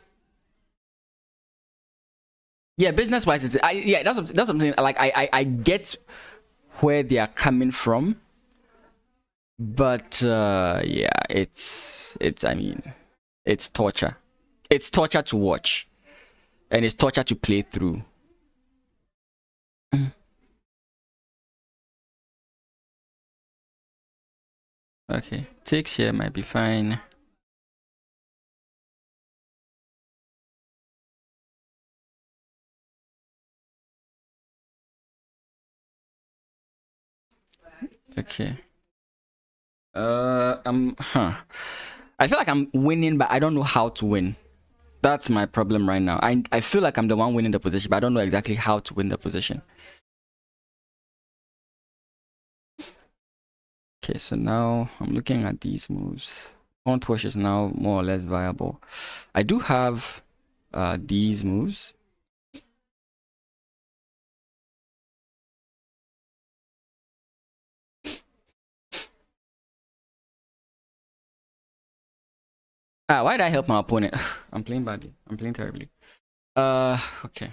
Yeah, business wise, that's something like I get where they are coming from, but yeah, it's I mean, it's torture. It's torture to watch, and it's torture to play through. Okay, takes here might be fine. Okay. I feel like I'm winning, but I don't know how to win. That's my problem right now. I feel like I'm the one winning the position, but I don't know exactly how to win the position. Okay, so now I'm looking at these moves. Pawn push is now more or less viable. I do have these moves. Ah, why did I help my opponent? I'm playing badly. I'm playing terribly. Okay.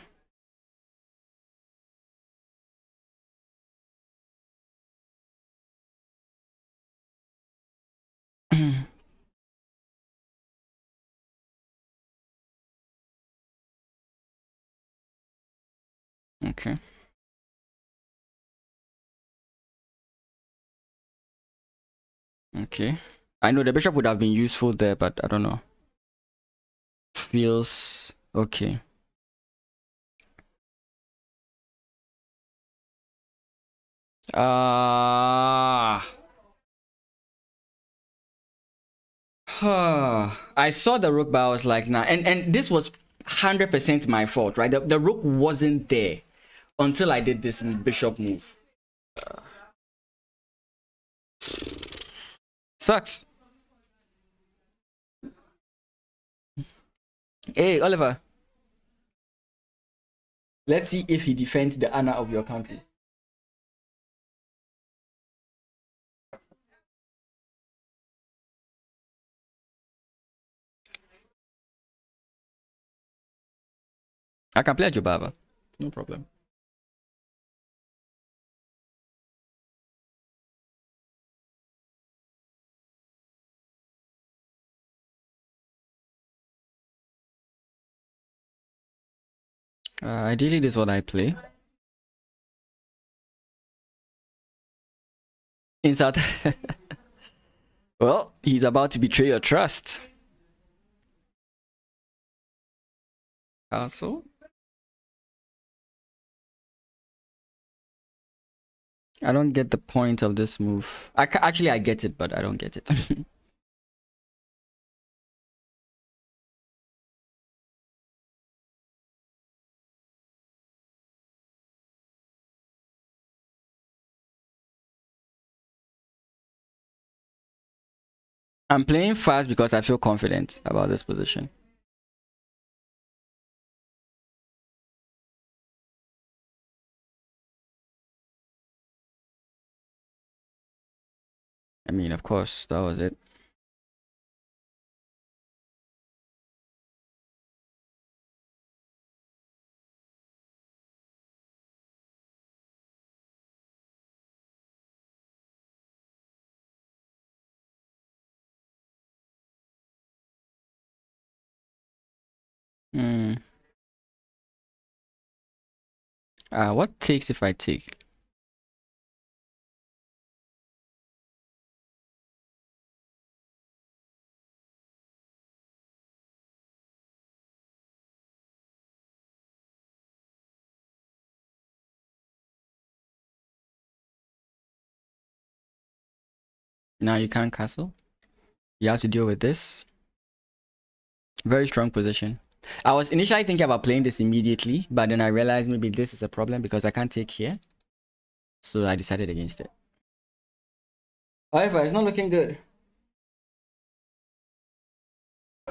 Okay. Okay. I know the bishop would have been useful there, but I don't know. Feels okay. Ah. I saw the rook, but I was like, nah. And this was 100% my fault, right? The rook wasn't there until I did this bishop move. Sucks. Hey, Oliver. Let's see if he defends the honor of your country. I can play Jobava. No problem. Ideally, this is what I play. In South. Well, he's about to betray your trust. Castle. I don't get the point of this move. Actually, I get it, but I don't get it. I'm playing fast because I feel confident about this position. I mean, of course, that was it. Hmm. What takes if I take? Now you can't castle. You have to deal with this. Very strong position. I was initially thinking about playing this immediately, but then I realized maybe this is a problem because I can't take here. So I decided against it. However, it's not looking good.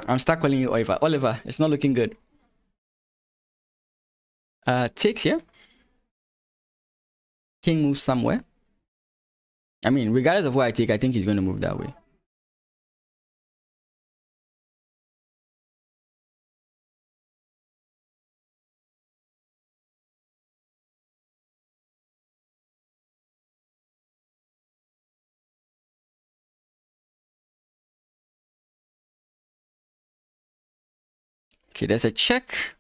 I'm stuck calling you Oliver. Oliver, it's not looking good. Takes here. King moves somewhere. I mean, regardless of where I take, I think he's going to move that way. Okay, there's a check.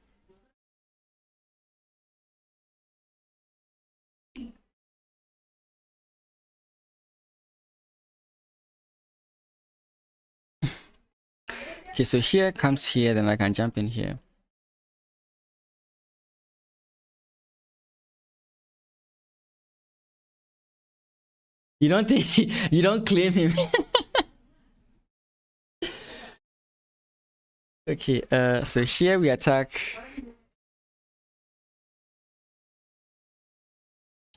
Okay, so here comes here, then I can jump in here. You don't think you don't claim him? Okay, so here we attack.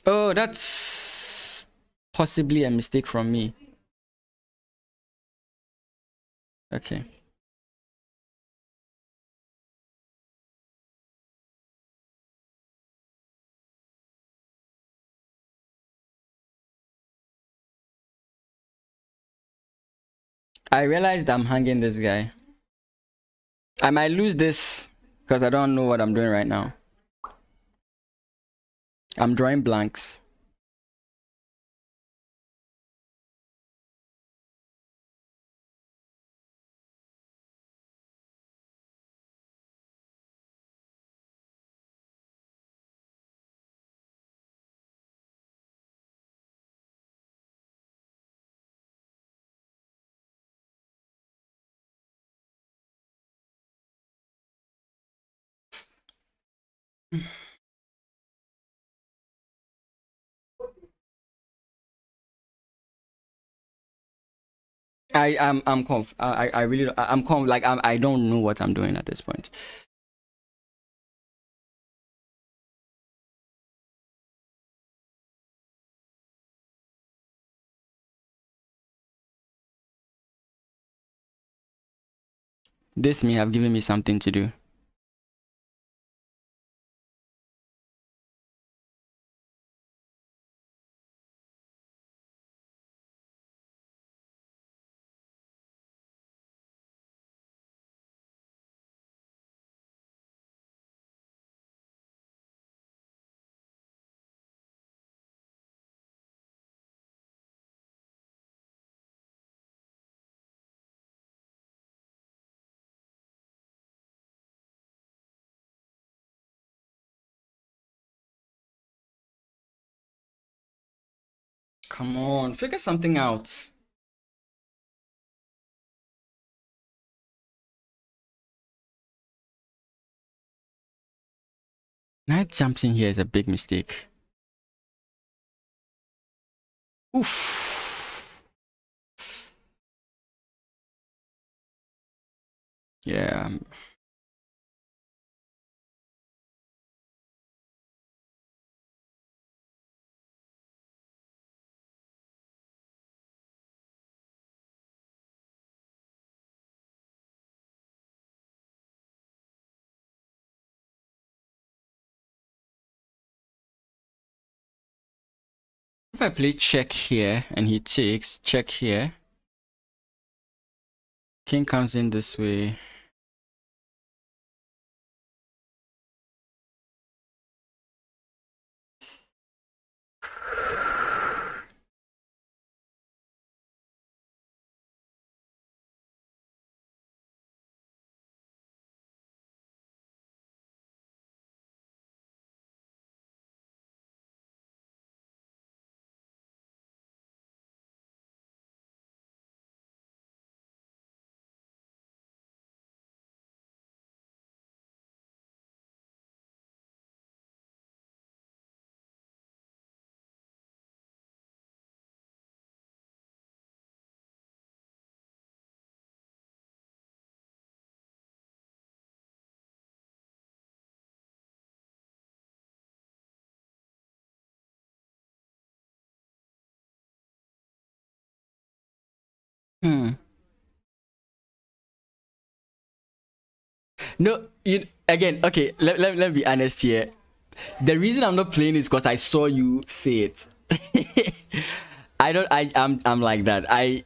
Oh, that's possibly a mistake from me. Okay. I realized I'm hanging this guy. I might lose this because I don't know what I'm doing right now. I'm drawing blanks. I'm conf. I really I'm conf. Like I don't know what I'm doing at this point. This may have given me something to do. Come on, figure something out. Knight jumps in here is a big mistake. Oof. Yeah. If I play check here and he takes check here, king comes in this way. No, again, okay, let me be honest here. The reason I'm not playing is because I saw you say it. I'm like that. I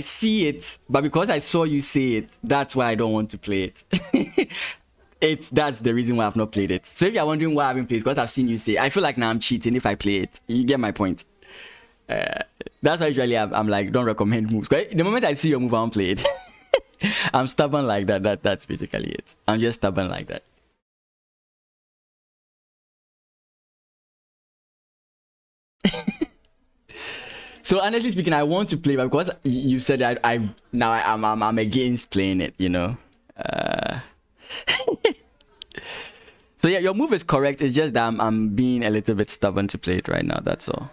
see it, but because I saw you say it, that's why I don't want to play it. That's the reason why I've not played it. So if you're wondering why I haven't played, because I've seen you say, I feel like now I'm cheating if I play it. You get my point. That's why usually I'm like, don't recommend moves. The moment I see your move, I won't play it. I'm stubborn like that. That's basically it. I'm just stubborn like that. So honestly speaking, I want to play, but because you said I'm against playing it, you know. So yeah, your move is correct. It's just that I'm being a little bit stubborn to play it right now. That's all.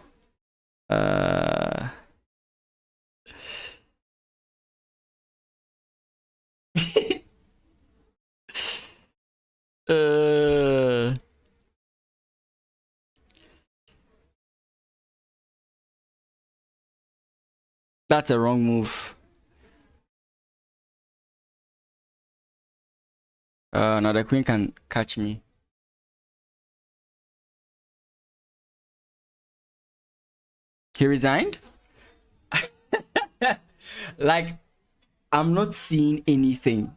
That's a wrong move. Now the queen can catch me. He resigned? Like, I'm not seeing anything.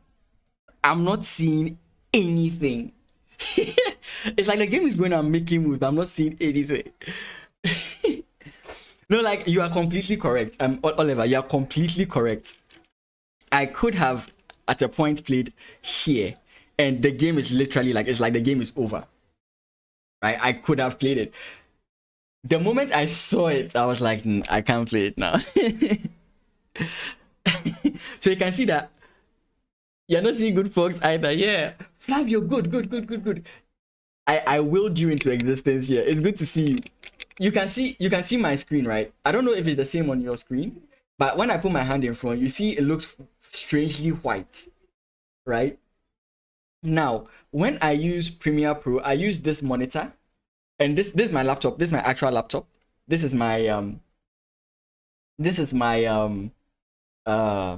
I'm not seeing anything. It's like the game is going and making moves, but I'm not seeing anything. No, like, you are completely correct. Oliver, you are completely correct. I could have at a point played here, and the game is literally like, it's like the game is over. Right? I could have played it. The moment I saw it, I was like, I can't play it now. So you can see that you're not seeing good folks either. Yeah. Slav, you're good. I willed you into existence here. It's good to see you. You can see my screen, right? I don't know if it's the same on your screen, but when I put my hand in front, you see it looks strangely white, right? Now, when I use Premiere Pro, I use this monitor, and this is my laptop. This is my actual laptop. This is my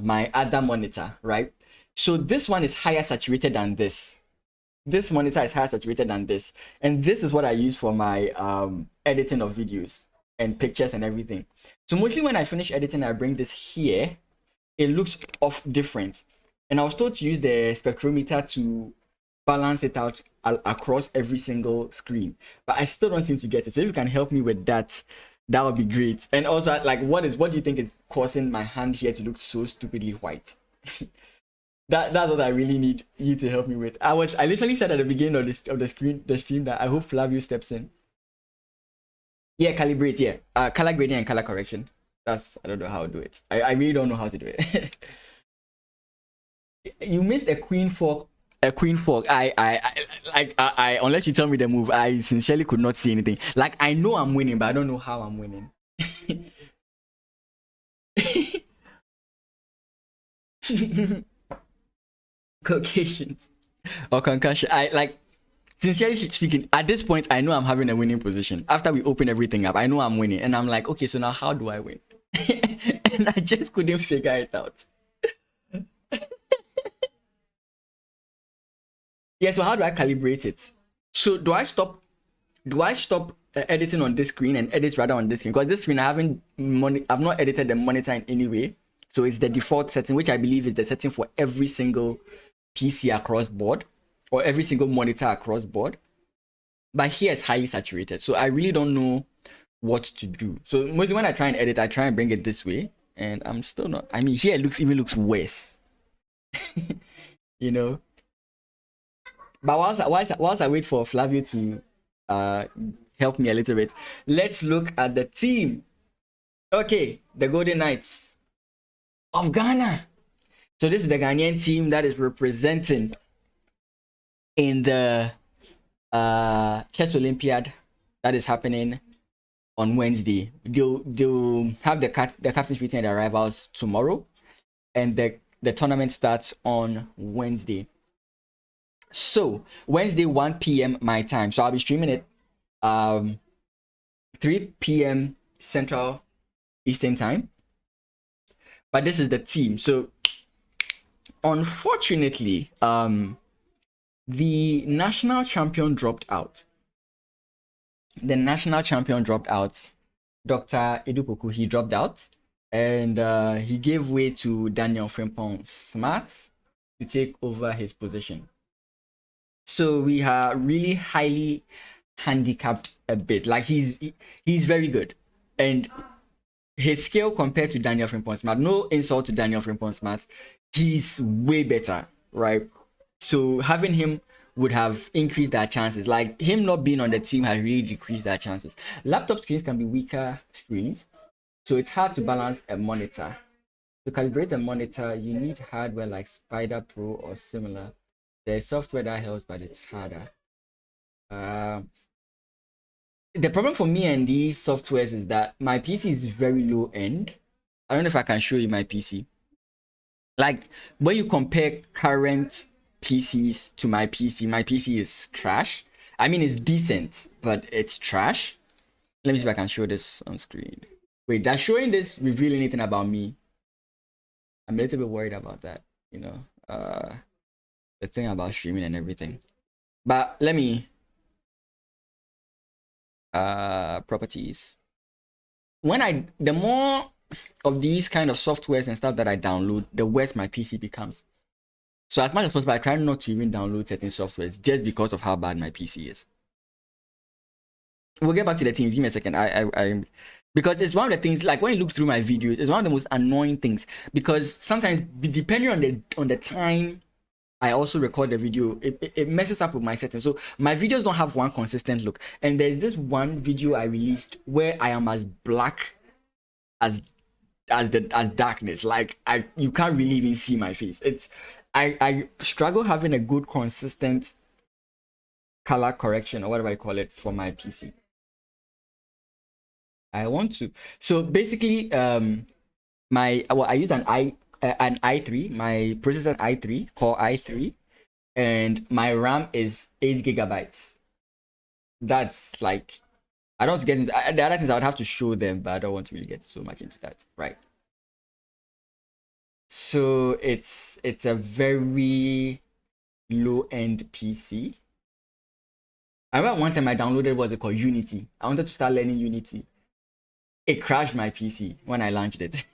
my other monitor, right? So this one is higher saturated than this. This monitor is higher saturated than this, and this is what I use for my editing of videos and pictures and everything. So mostly when I finish editing, I bring this here. It looks off different, and I was told to use the spectrometer to balance it out across every single screen, but I still don't seem to get it. So if you can help me with that, that would be great. And also, like, what do you think is causing my hand here to look so stupidly white? That's what I really need you to help me with. I literally said at the beginning of the stream that I hope Flavio steps in. Yeah, calibrate, yeah. Color grading and color correction. I don't know how to do it. I really don't know how to do it. You missed a queen fork. A queen fork. I unless you tell me the move, I sincerely could not see anything. Like, I know I'm winning, but I don't know how I'm winning. Caucasians or concussion. Sincerely speaking, at this point, I know I'm having a winning position. After we open everything up, I know I'm winning, and I'm like, okay, so now how do I win? And I just couldn't figure it out. Yeah, so how do I calibrate it? So do I stop editing on this screen and edit rather on this screen? Because this screen I've not edited the monitor in any way. So it's the default setting, which I believe is the setting for every single PC across board, or every single monitor across board. But here it's highly saturated, so I really don't know what to do. So mostly when I try and edit, I try and bring it this way, and I'm still not. I mean, here it even looks worse. You know. But whilst I wait for Flavio to help me a little bit, let's look at the team. Okay, the Golden Knights of Ghana. So this is the Ghanaian team that is representing in the chess Olympiad that is happening on Wednesday. They'll have the captains meeting and the arrivals tomorrow, and the tournament starts on Wednesday. So Wednesday 1 p.m. my time. So I'll be streaming it 3 p.m. Central Eastern time. But this is the team. So unfortunately, the national champion dropped out. The national champion dropped out. Dr. Edupoku, he dropped out, and he gave way to Daniel Frimpong Smart to take over his position. So we are really highly handicapped a bit. Like, he's very good, and his skill compared to Daniel Frimpong Smart, no insult to Daniel Frimpong Smart, he's way better, right? So having him would have increased their chances. Like, him not being on the team has really decreased their chances. Laptop screens can be weaker screens, so it's hard to balance a monitor. To calibrate a monitor, you need hardware like Spider Pro or similar. There's software that helps, but it's harder. The problem for me and these softwares is that my PC is very low end. I don't know if I can show you my PC. Like, when you compare current PCs to my PC is trash. I mean, it's decent, but it's trash. Let me see if I can show this on screen. Wait, does showing this reveal anything about me? I'm a little bit worried about that, you know. The thing about streaming and everything. But let me properties. The more of these kind of softwares and stuff that I download, the worse my PC becomes. So as much as possible, I try not to even download certain softwares just because of how bad my PC is. We'll get back to the teams. Give me a second. I because it's one of the things, like when you look through my videos, it's one of the most annoying things, because sometimes depending on the time I also record the video, it messes up with my settings. So my videos don't have one consistent look. And there's this one video I released where I am as black as darkness. Like you can't really even see my face. I struggle having a good consistent color correction, or whatever I call it, for my PC. I want to. So basically, I use an i3. My processor i3, Core i3, and my RAM is 8 gigabytes. That's like, I don't want to get into the other things. I would have to show them, but I don't want to really get so much into that, right? So it's a very low-end PC. I remember one time I downloaded what's it called, Unity. I wanted to start learning Unity. It crashed my PC when I launched it.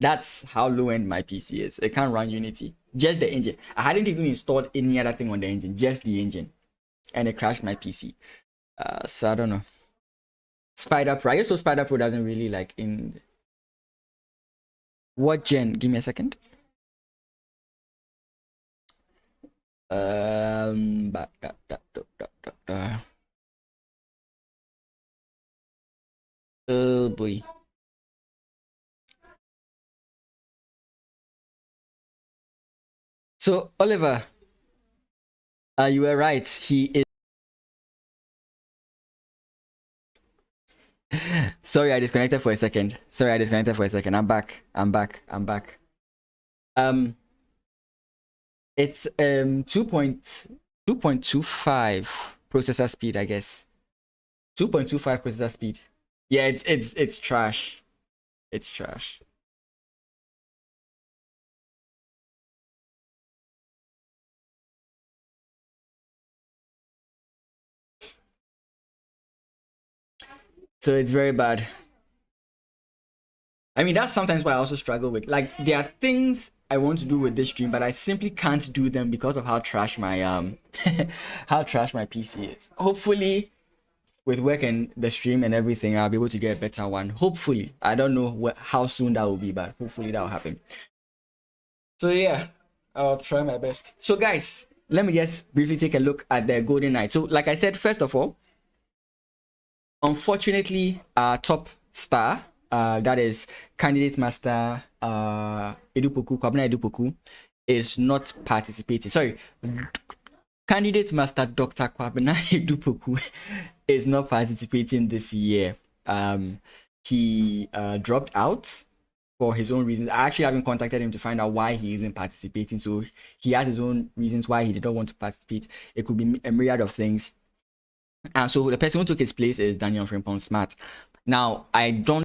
That's how low-end my PC is. It can't run Unity. Just the engine. I hadn't even installed any other thing on the engine, just the engine. And it crashed my PC. So I don't know. Spider Pro. I guess so Spider Pro doesn't really like in... What gen? Give me a second. Oh boy. So Oliver, you were right. He is. Sorry, I disconnected for a second. I'm back. It's 2.25 processor speed, I guess. 2.25 processor speed. Yeah, it's trash. It's trash. So it's very bad. I mean, that's sometimes why I also struggle with, like, there are things I want to do with this stream, but I simply can't do them because of how trash my how trash my PC is. Hopefully, with work and the stream and everything, I'll be able to get a better one. Hopefully. I don't know how soon that will be, but hopefully that will happen. So yeah, I'll try my best. So guys, let me just briefly take a look at the Golden Knight. So like I said, first of all, unfortunately, our top star, that is candidate master Kwabena Edupoku, is not participating. Sorry, candidate master Dr. Kwabena Edupoku is not participating this year. He dropped out for his own reasons. I actually haven't contacted him to find out why he isn't participating. So he has his own reasons why he did not want to participate. It could be a myriad of things. And so the person who took his place is Daniel Frimpong Smart. Now, I don't